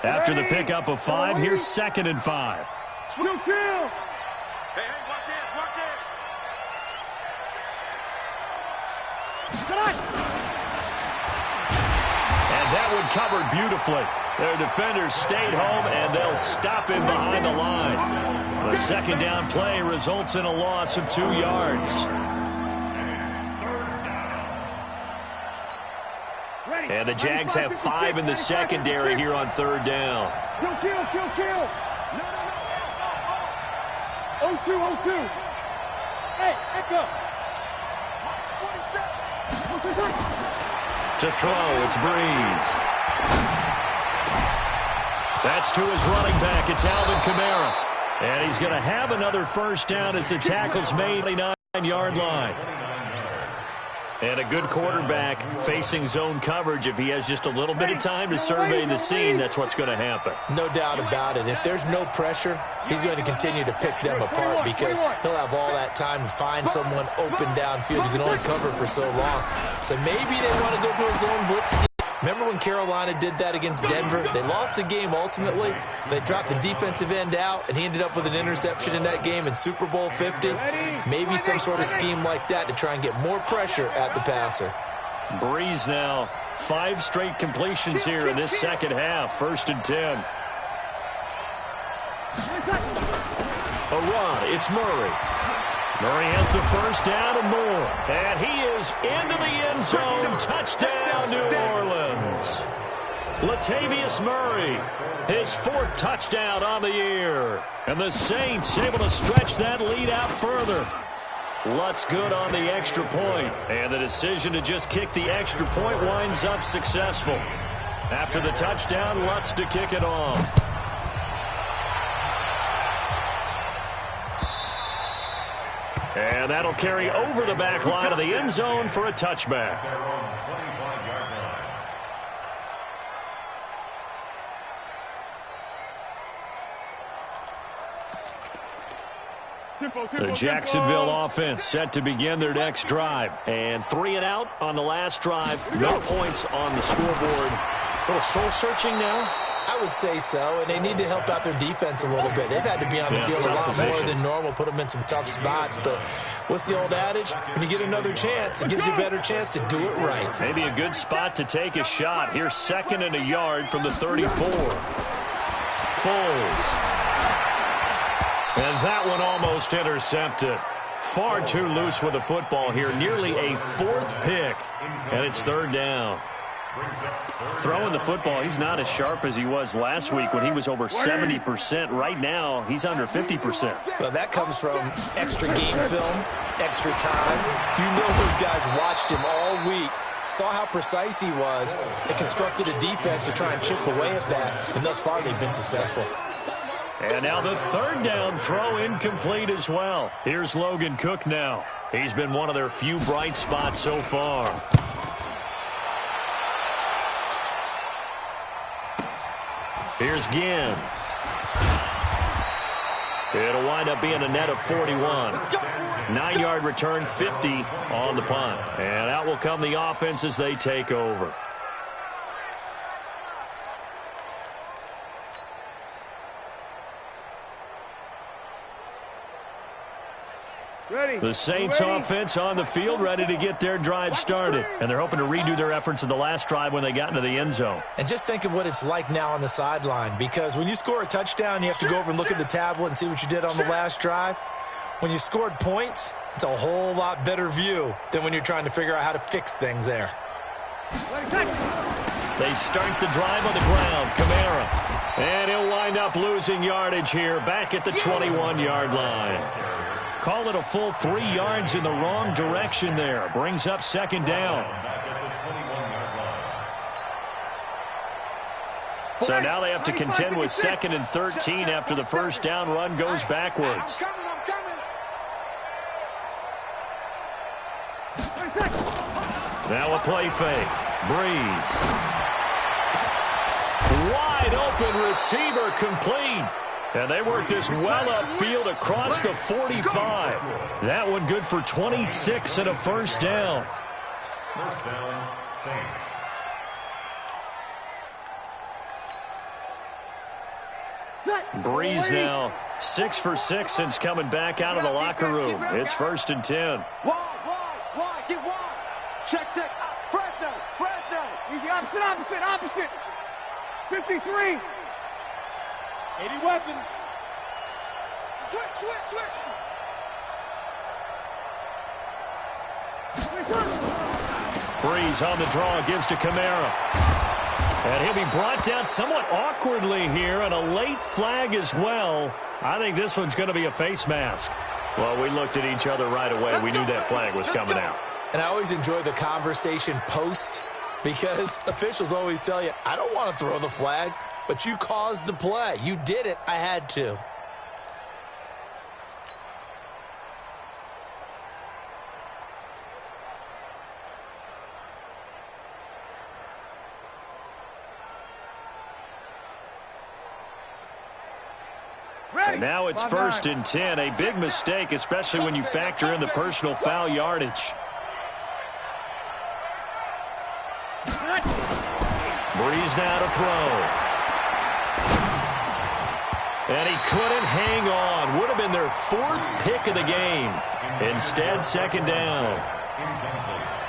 After the pickup of 5, here's 2nd and 5. Skill kill. Hey, watch it, watch it. And that one covered beautifully. Their defenders stayed home, and they'll stop him behind the line. The 2nd down play results in a loss of 2 yards. And the Jags have 5 in the secondary here on 3rd down. Kill. No. 0-2. Hey, echo. To throw, it's Breeze. That's to his running back. It's Alvin Kamara. And he's going to have another 1st down as the tackle's made a 9-yard line. And a good quarterback facing zone coverage. If he has just a little bit of time to survey the scene, that's what's going to happen. No doubt about it. If there's no pressure, he's going to continue to pick them apart because he'll have all that time to find someone open downfield. You can only cover for so long. So maybe they want to go to a zone blitz. Remember when Carolina did that against Denver? They lost the game ultimately. They dropped the defensive end out, and he ended up with an interception in that game in Super Bowl 50. Maybe some sort of scheme like that to try and get more pressure at the passer. Breeze now, 5 straight completions here in this 2nd half. 1st and 10. A run, it's Murray. Murray has the 1st down and more. And he is into the end zone. Touchdown, New Orleans. Latavius Murray, his 4th touchdown on the year. And the Saints able to stretch that lead out further. Lutz good on the extra point. And the decision to just kick the extra point winds up successful. After the touchdown, Lutz to kick it off. And that'll carry over the back line of the end zone for a touchback. The Jacksonville offense set to begin their next drive. And 3 and out on the last drive. No points on the scoreboard. A little soul-searching now? I would say so, and they need to help out their defense a little bit. They've had to be on the field a lot more than normal, put them in some tough spots. But what's the old adage? When you get another chance, it gives you a better chance to do it right. Maybe a good spot to take a shot. Here's 2nd and a yard from the 34. Foles. And that one almost intercepted. Far too loose with the football here. Nearly a 4th pick, and it's 3rd down. Throwing the football, he's not as sharp as he was last week when he was over 70%. Right now, he's under 50%. Well, that comes from extra game film, extra time. You know those guys watched him all week, saw how precise he was, and constructed a defense to try and chip away at that, and thus far they've been successful. And now the 3rd down throw incomplete as well. Here's Logan Cook now. He's been one of their few bright spots so far. Here's Ginn. It'll wind up being a net of 41. 9-yard return, 50 on the punt. And out will come the offense as they take over. The Saints offense on the field, ready to get their drive started. And they're hoping to redo their efforts in the last drive when they got into the end zone. And just think of what it's like now on the sideline, because when you score a touchdown, you have to go over and look at the tablet and see what you did on the last drive. When you scored points, it's a whole lot better view than when you're trying to figure out how to fix things there. They start the drive on the ground. Kamara. And he'll wind up losing yardage here back at the 21-yard line. Call it a full 3 yards in the wrong direction there. Brings up 2nd down. So now they have to contend with 2nd and 13 after the first down run goes backwards. Now a play fake. Breeze. Wide open receiver complete. And they work this well upfield across the 45. That one good for 26 and a first down. First down, Saints. Breeze now 6 for 6 since coming back out of the locker room. It's 1st and 10. Wide, get wide. Check. Fresno. Easy, opposite. 53. 80 weapon. Switch. Breeze on the draw, gives to Kamara. And he'll be brought down somewhat awkwardly here, and a late flag as well. I think this one's going to be a face mask. Well, we looked at each other right away. We knew that flag was coming out. And I always enjoy the conversation post, because officials always tell you, I don't want to throw the flag, but you caused the play. You did it. I had to. And now it's 1st and 10. A big mistake, especially when you factor in the personal foul yardage. Breeze now to throw. And he couldn't hang on. Would have been their 4th pick of the game. Instead, 2nd down.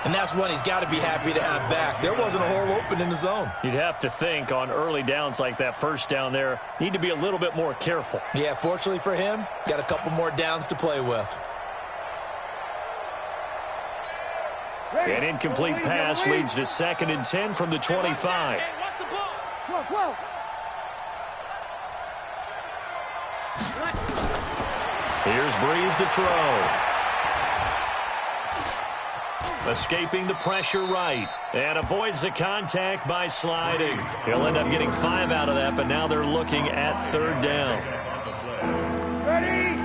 And that's one he's got to be happy to have back. There wasn't a hole open in the zone. You'd have to think on early downs like that first down there, need to be a little bit more careful. Yeah, fortunately for him, got a couple more downs to play with. An incomplete pass leads to 2nd and 10 from the 25. Here's Breeze to throw. Escaping the pressure right. And avoids the contact by sliding. He'll end up getting 5 out of that, but now they're looking at 3rd down. Ready?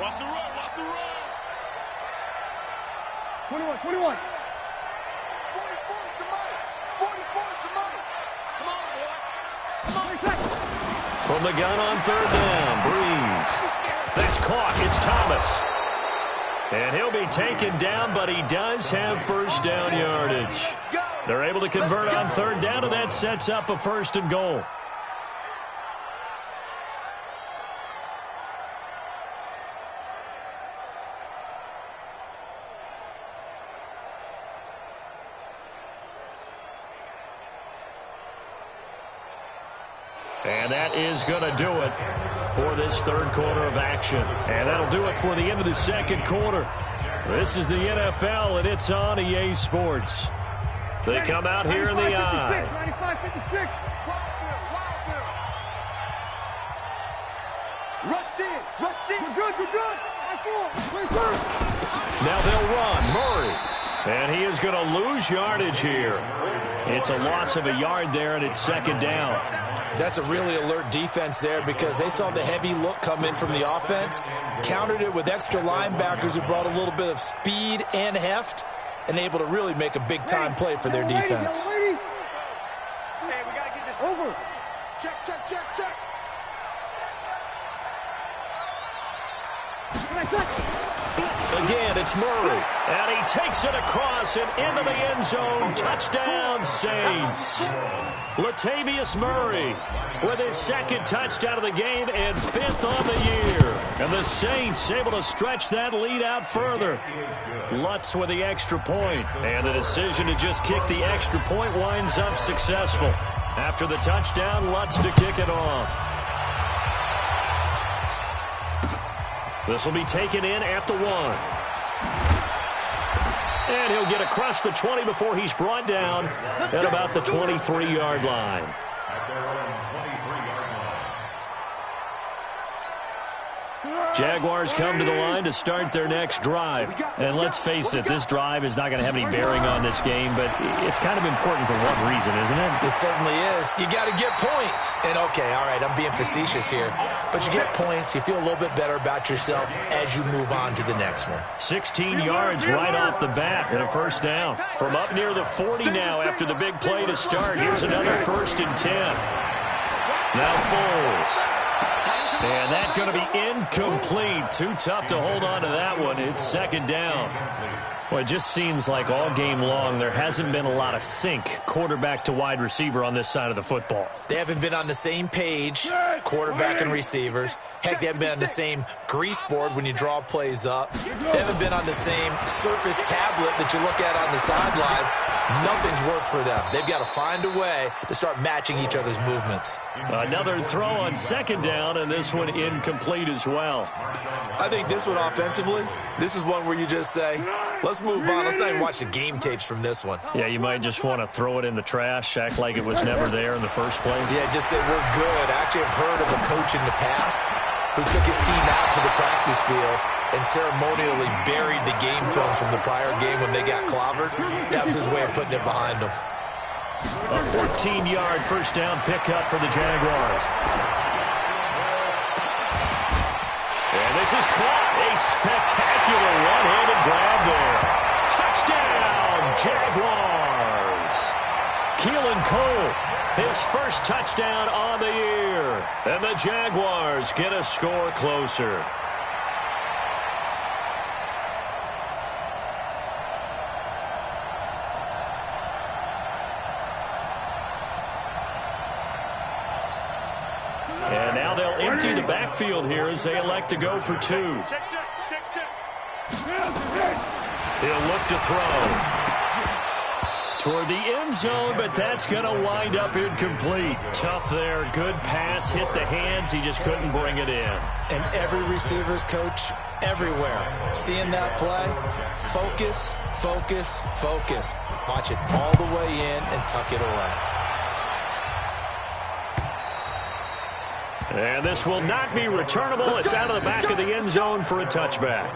Watch the run. 21. 44 is the mic. Come on, boy. Come on. from the gun on third down. Breeze. That's caught. It's Thomas. And he'll be taken down, but he does have first down yardage. They're able to convert on third down, and that sets up a first and goal. And that is going to do it for this third quarter of action. And that'll do it for the end of the second quarter. This is the NFL, and it's on EA Sports. They come out here in the eye. 95-56. Rush in. Rush in. We're good. We're good. Now they'll run. Murray. And he is going to lose yardage here. It's a loss of a yard there, and it's second down. That's a really alert defense there because they saw the heavy look come in from the offense, countered it with extra linebackers who brought a little bit of speed and heft, and able to really make a big-time play for their defense. Hey, we got to get this over. Check. Again, it's Murray. And he takes it across and into the end zone. Touchdown, Saints. Latavius Murray with his second touchdown of the game and fifth on the year. And the Saints able to stretch that lead out further. Lutz with the extra point. And the decision to just kick the extra point winds up successful. After the touchdown, Lutz to kick it off. This will be taken in at the 1. And he'll get across the 20 before he's brought down at about the 23-yard line. At their own 23-yard line. Jaguars come to the line to start their next drive. And let's face it, this drive is not going to have any bearing on this game, but it's kind of important for one reason, isn't it? It certainly is. You got to get points. And, okay, all right, I'm being facetious here. But you get points, you feel a little bit better about yourself as you move on to the next one. 16 yards right off the bat and a first down. From up near the 40 now after the big play to start. Here's another 1st and 10. Now Foles. And that's going to be incomplete. Too tough to hold on to that one. It's second down. Well, it just seems like all game long there hasn't been a lot of sync quarterback to wide receiver on this side of the football. They haven't been on the same page, quarterback and receivers. Heck, they haven't been on the same grease board when you draw plays up. They haven't been on the same surface tablet that you look at on the sidelines. Nothing's worked for them. They've got to find a way to start matching each other's movements. Another throw on second down, and this one incomplete as well. I think this one offensively, this is one where you just say, let's move on. Let's not even watch the game tapes from this one. Yeah, you might just want to throw it in the trash, act like it was never there in the first place. Yeah, just say we're good. I actually have heard of a coach in the past who took his team out to the practice field and ceremonially buried the game films from the prior game when they got clobbered. That was his way of putting it behind them. A 14-yard first down pickup for the Jaguars. And this is caught. A spectacular one-handed grab there. Touchdown, Jaguars. Keelan Cole, his first touchdown on the year. And the Jaguars get a score closer. And now they'll empty the backfield here as they elect to go for 2. He'll look to throw toward the end zone, but that's going to wind up incomplete. Tough there. Good pass. Hit the hands. He just couldn't bring it in. And every receiver's coach everywhere, seeing that play, focus, focus, focus. Watch it all the way in and tuck it away. And this will not be returnable. It's out of the back of the end zone for a touchback.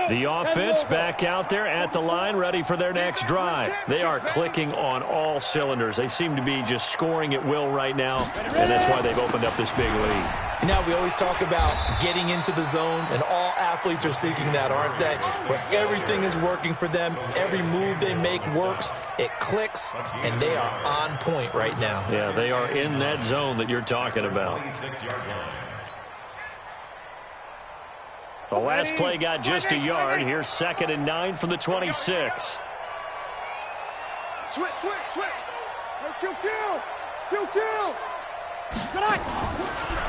The offense back out there at the line, ready for their next drive. They are clicking on all cylinders. They seem to be just scoring at will right now, and that's why they've opened up this big lead. Now, we always talk about getting into the zone, and all athletes are seeking that, aren't they? Where everything is working for them. Every move they make works. It clicks, and they are on point right now. Yeah, they are in that zone that you're talking about. The last play got just a yard. Here's 2nd and 9 from the 26. Switch. Kill.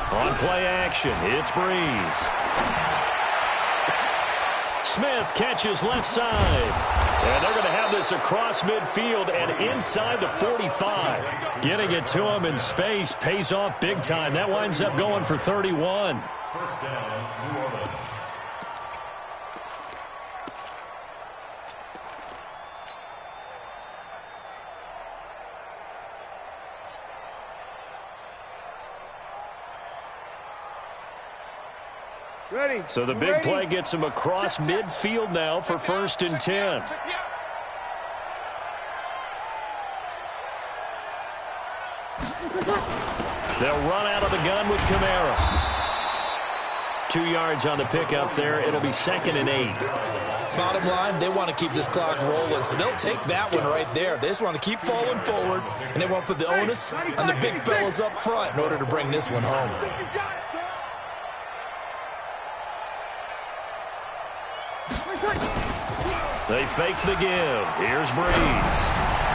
On play action, it's Breeze. Smith catches left side. And they're going to have this across midfield and inside the 45. Getting it to him in space pays off big time. That winds up going for 31. First down, New Orleans. Ready. So the big play gets him across midfield now for 1st and 10. They'll run out of the gun with Kamara. 2 yards on the pickup there. It'll be 2nd and 8. Bottom line, they want to keep this clock rolling, so they'll take that one right there. They just want to keep falling forward, and they want to put the onus on the big fellas up front in order to bring this one home. They fake the give. Here's Breeze.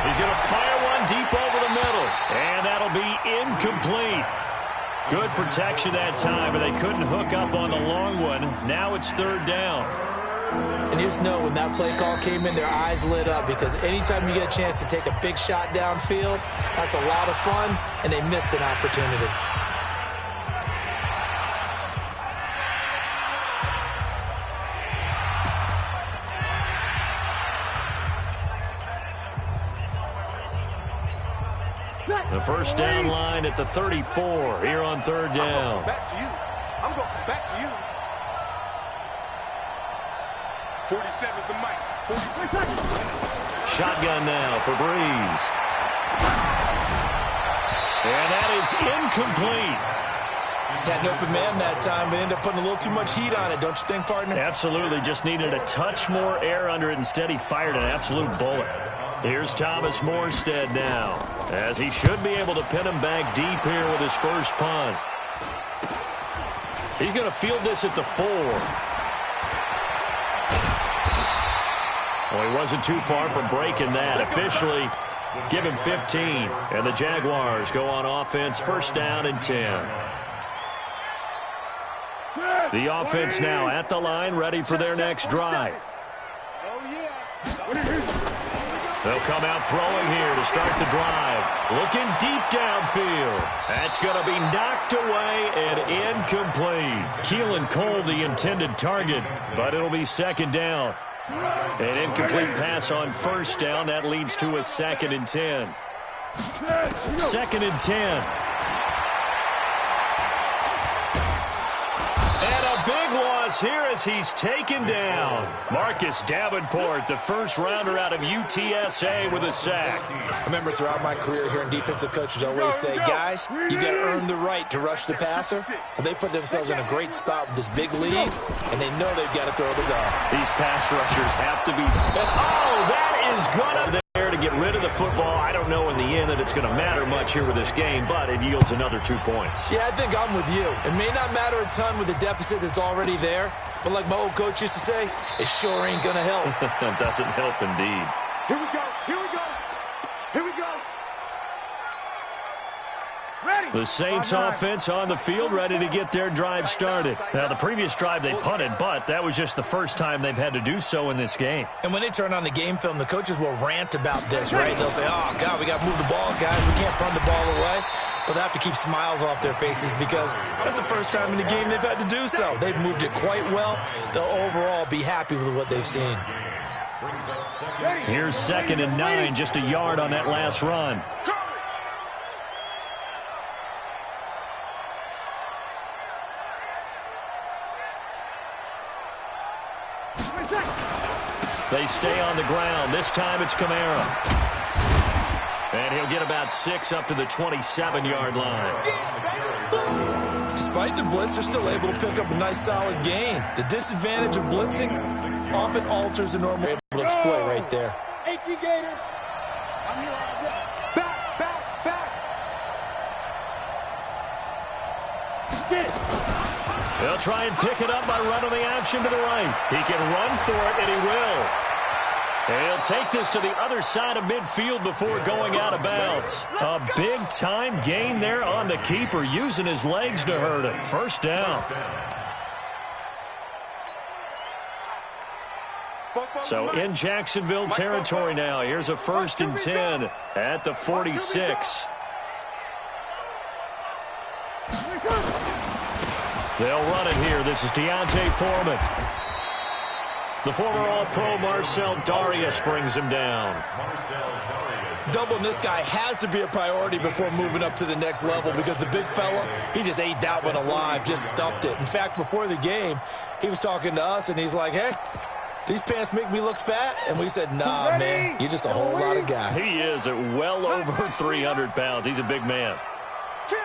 He's going to fire one deep over the middle, and that'll be incomplete. Good protection that time, but they couldn't hook up on the long one. Now it's 3rd down. And you just know when that play call came in, their eyes lit up, because anytime you get a chance to take a big shot downfield, that's a lot of fun, and they missed an opportunity. The first down line at the 34 here on 3rd down. I'm going back to you. 47's the mic. 46. Shotgun now for Breeze. And that is incomplete. Had an open man that time, but ended up putting a little too much heat on it, don't you think, partner? Absolutely. Just needed a touch more air under it. Instead, he fired an absolute bullet. Here's Thomas Morstead now, as he should be able to pin him back deep here with his first punt. He's going to field this at the 4. Well, he wasn't too far from breaking that. Officially, give him 15. And the Jaguars go on offense, 1st down and 10. The offense now at the line, ready for their next drive. They'll come out throwing here to start the drive. Looking deep downfield. That's going to be knocked away and incomplete. Keelan Cole, the intended target, but it'll be 2nd down. An incomplete pass on 1st down. That leads to a 2nd and 10. 2nd and 10. And a big loss here as he's taken down. Marcus Davenport, the first rounder out of UTSA with a sack. I remember throughout my career hearing defensive coaches always say, guys, you got to earn the right to rush the passer. Well, they put themselves in a great spot with this big lead, and they know they've got to throw the ball. These pass rushers have to be... Oh, that is going to... to get rid of the football. I don't know in the end that it's going to matter much here with this game, but it yields another 2 points. Yeah, I think I'm with you. It may not matter a ton with the deficit that's already there, but like my old coach used to say, it sure ain't going to help. It doesn't help indeed. Here we go. Ready. The Saints offense on the field, ready to get their drive started. Now, the previous drive they punted, but that was just the first time they've had to do so in this game. And when they turn on the game film, the coaches will rant about this, right? They'll say, oh, God, we got to move the ball, guys. We can't punt the ball away. But they have to keep smiles off their faces because that's the first time in the game they've had to do so. They've moved it quite well. They'll overall be happy with what they've seen. Here's 2nd and 9, just a yard on that last run. They stay on the ground. This time it's Kamara. And he'll get about 6 up to the 27-yard line. Despite the blitz, they're still able to pick up a nice solid gain. The disadvantage of blitzing often alters the normal able to exploit right there. H.E. Gator. I'm here all day. Back. Get it. They'll try and pick it up by running the option to the right. He can run for it, and he will. And he'll take this to the other side of midfield before going out of bounds. A big-time gain there on the keeper, using his legs to hurt him. First down. So in Jacksonville territory now. Here's a 1st and 10 at the 46. They'll run it here. This is Deontay Foreman. The former All-Pro Marcel Darius brings him down. Doubling this guy has to be a priority before moving up to the next level, because the big fella, he just ate that one alive, just stuffed it. In fact, before the game, he was talking to us, and he's like, hey, these pants make me look fat? And we said, nah, man, you're just a whole lot of guy. He is at well over 300 pounds. He's a big man. Kill.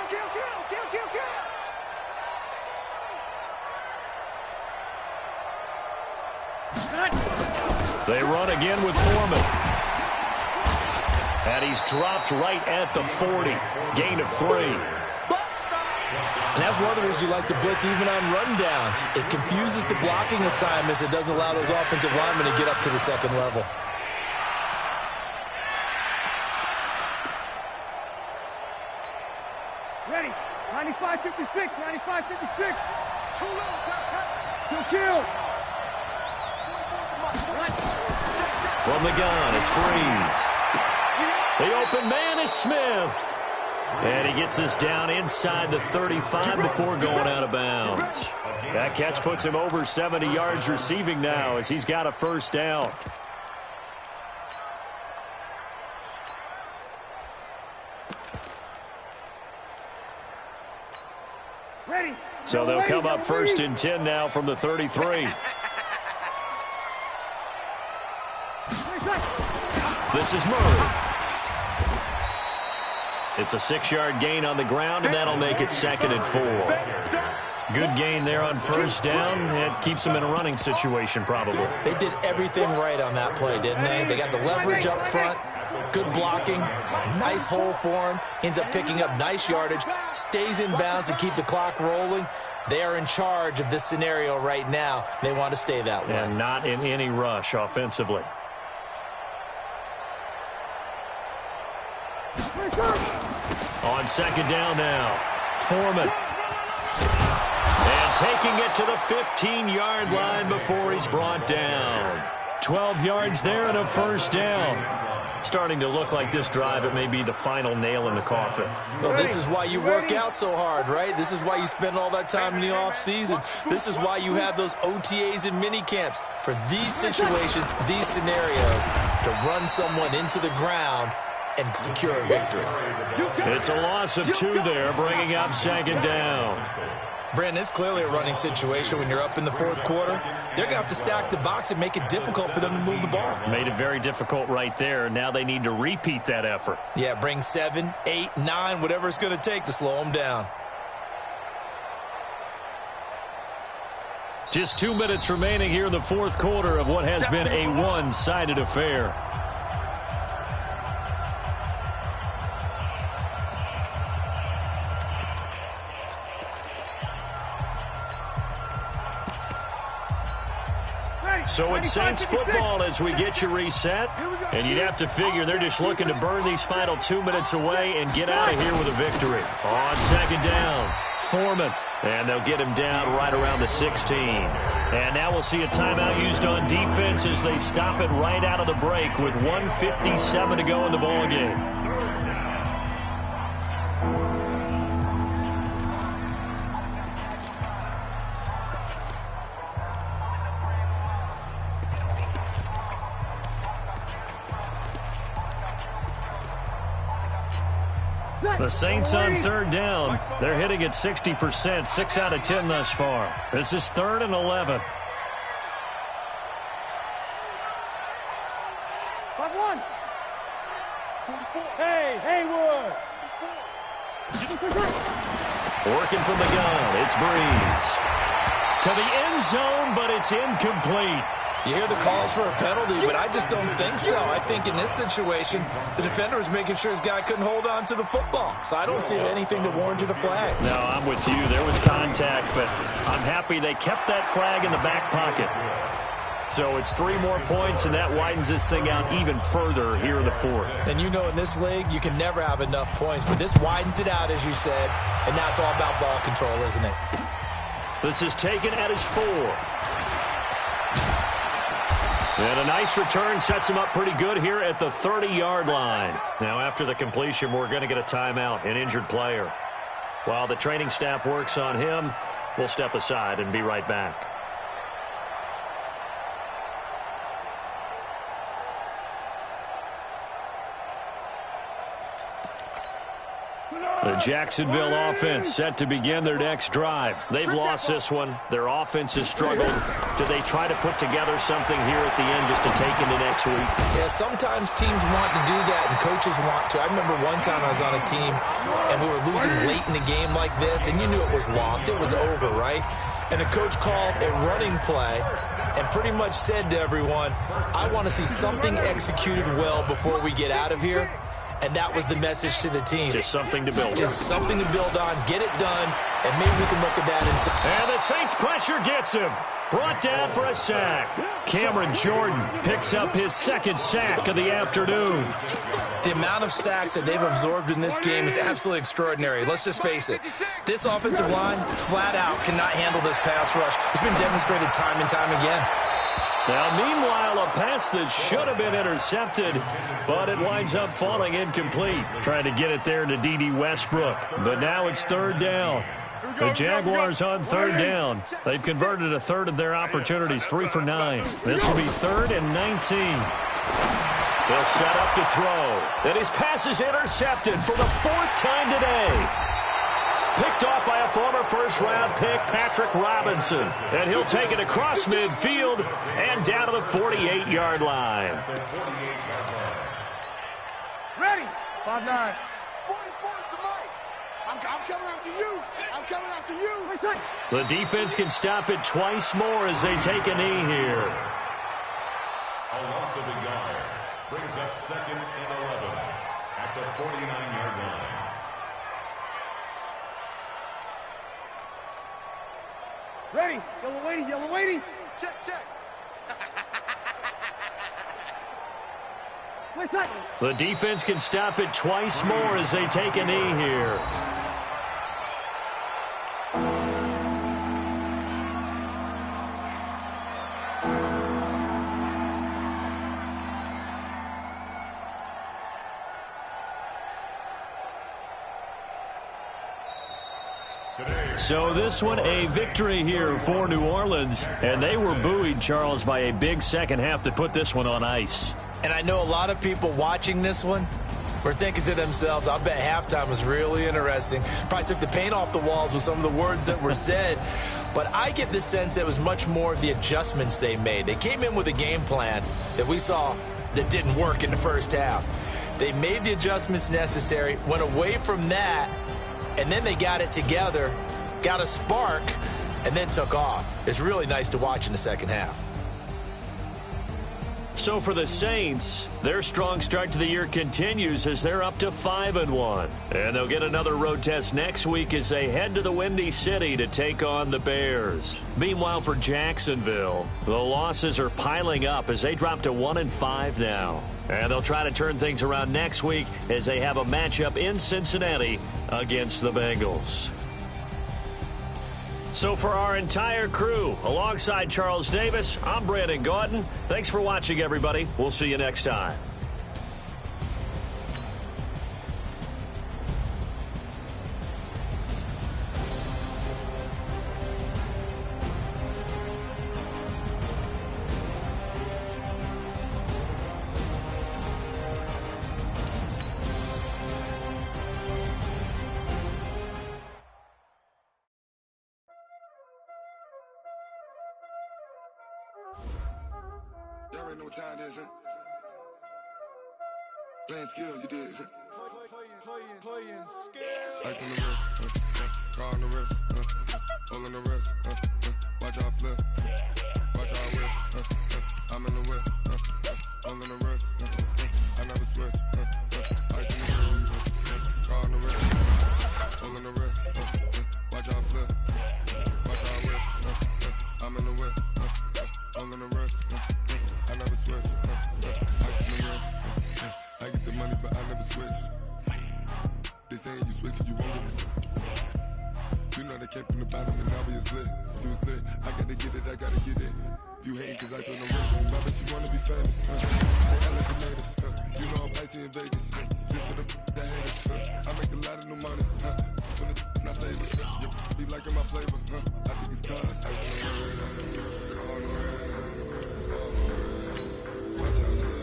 They run again with Foreman. And he's dropped right at the 40. Gain of 3. And that's one of the reasons you like to blitz even on rundowns. It confuses the blocking assignments. It doesn't allow those offensive linemen to get up to the second level. Ready. 95-56. 95-56. Too low. Kill. From the gun, it's Breeze. The open man is Smith. And he gets this down inside the 35 before going out of bounds. That catch puts him over 70 yards receiving now as he's got a 1st down. Ready. So they'll come up 1st and 10 now from the 33. This is Murray. It's a 6-yard gain on the ground, and that'll make it 2nd and 4. Good gain there on 1st down. It keeps them in a running situation, probably. They did everything right on that play, didn't they? They got the leverage up front, good blocking, nice hole for him, ends up picking up nice yardage, stays in bounds to keep the clock rolling. They are in charge of this scenario right now. They want to stay that way. And not in any rush offensively. On 2nd down now, Foreman. And taking it to the 15-yard line before he's brought down. 12 yards there and a 1st down. Starting to look like this drive, it may be the final nail in the coffin. Well, this is why you work out so hard, right? This is why you spend all that time in the offseason. This is why you have those OTAs and mini camps. For these situations, these scenarios, to run someone into the ground and secure a victory. It's a loss of 2 there, bringing up 2nd down. Brandon, it's clearly a running situation when you're up in the 4th quarter. They're going to have to stack the box and make it difficult for them to move the ball. Made it very difficult right there. Now they need to repeat that effort. Yeah, bring 7, 8, 9, whatever it's going to take to slow them down. Just 2 minutes remaining here in the 4th quarter of what has been a one-sided affair. So it's Saints football as we get you reset. And you'd have to figure they're just looking to burn these final 2 minutes away and get out of here with a victory. On 2nd down, Foreman. And they'll get him down right around the 16. And now we'll see a timeout used on defense as they stop it right out of the break with 1:57 to go in the ballgame. The Saints on 3rd down. They're hitting at 60%, 6 out of 10 thus far. This is 3rd and 11. Working from the gun, it's Breeze. To the end zone, but it's incomplete. You hear the calls for a penalty, but I just don't think so. I think in this situation, the defender was making sure his guy couldn't hold on to the football. So I don't see anything to warrant the flag. No, I'm with you. There was contact, but I'm happy they kept that flag in the back pocket. So it's 3 more points, and that widens this thing out even further here in the fourth. And you know in this league, you can never have enough points, but this widens it out, as you said, and now it's all about ball control, isn't it? This is taken at his 4. And a nice return sets him up pretty good here at the 30-yard line. Now, after the completion, we're going to get a timeout, an injured player. While the training staff works on him, we'll step aside and be right back. The Jacksonville offense set to begin their next drive. They've lost this one. Their offense has struggled. Do they try to put together something here at the end just to take into next week? Yeah, sometimes teams want to do that and coaches want to. I remember one time I was on a team and we were losing late in a game like this, and you knew it was lost. It was over, right? And the coach called a running play and pretty much said to everyone, I want to see something executed well before we get out of here. And that was the message to the team. Just something to build on. Just something to build on, get it done, and maybe we can look at that and say. And the Saints pressure gets him. Brought down for a sack. Cameron Jordan picks up his 2nd sack of the afternoon. The amount of sacks that they've absorbed in this game is absolutely extraordinary. Let's just face it. This offensive line, flat out, cannot handle this pass rush. It's been demonstrated time and time again. Now, meanwhile, a pass that should have been intercepted, but it winds up falling incomplete. Trying to get it there to D.D. Westbrook, but now it's 3rd down. The Jaguars on 3rd down. They've converted a third of their opportunities, 3 for 9. This will be 3rd and 19. They'll set up to throw. And his pass is intercepted for the 4th time today. Picked off by a former first-round pick, Patrick Robinson. And he'll take it across midfield and down to the 48-yard line. Ready? 5-9. 44 to Mike. I'm coming after you. I'm coming after you. The defense can stop it twice more as they take a knee here. A loss of a yard brings up 2nd and 11 at the 49-yard line. Ready? Yellow waiting. Check. The defense can stop it twice more as they take a knee here. So this one a victory here for New Orleans, and they were buoyed, Charles, by a big second half to put this one on ice. And I know a lot of people watching this one were thinking to themselves, I bet halftime was really interesting. Probably took the paint off the walls with some of the words that were said. But I get the sense that it was much more of the adjustments they made. They came in with a game plan that we saw that didn't work in the first half. They made the adjustments necessary, went away from that, and then they got it together, got a spark, and then took off. It's really nice to watch in the second half. So for the Saints, their strong start to the year continues as they're up to 5-1. And they'll get another road test next week as they head to the Windy City to take on the Bears. Meanwhile, for Jacksonville, the losses are piling up as they drop to 1-5 now. And they'll try to turn things around next week as they have a matchup in Cincinnati against the Bengals. So for our entire crew, alongside Charles Davis, I'm Brandon Gaudin. Thanks for watching, everybody. We'll see you next time. Y'all already know what time it is, huh? Playing skills, you did, huh? Ice on the wrist, car on the wrist, all on the wrist, watch how I flip, watch how I whip, I'm in the whip, all on the wrist, I never switch, ice on the wrist, car on the wrist, all on the wrist, watch how I flip, watch how I whip, I'm in the whip, all on the wrist, I never switch, ice on the wrist, I get the money but I never switch. They saying you switch, you won't get it. You know they came from the bottom and now we is lit. You was lit, I gotta get it, I gotta get it. You hating cause I on the wrist. My bitch, you wanna be famous. They elevators. You know I'm icy in Vegas. This for the haters. I make a lot of new money. When it's not savings. You be liking my flavor. I think it's cause. Ice on the wrist. Car on the wrist. All on the wrist. Watch out there.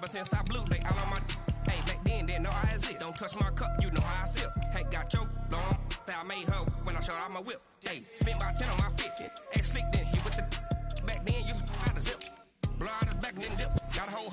Since I blew, they all on my hey, back then, didn't know I exist. Don't touch my cup, you know how I sip. Hey, got your long, I made her when I showed out my whip. Hey, spent about 10 on my 50. Ex-slick, then he with the back then, used to out of zip. Blow out his back, then dip. Got a whole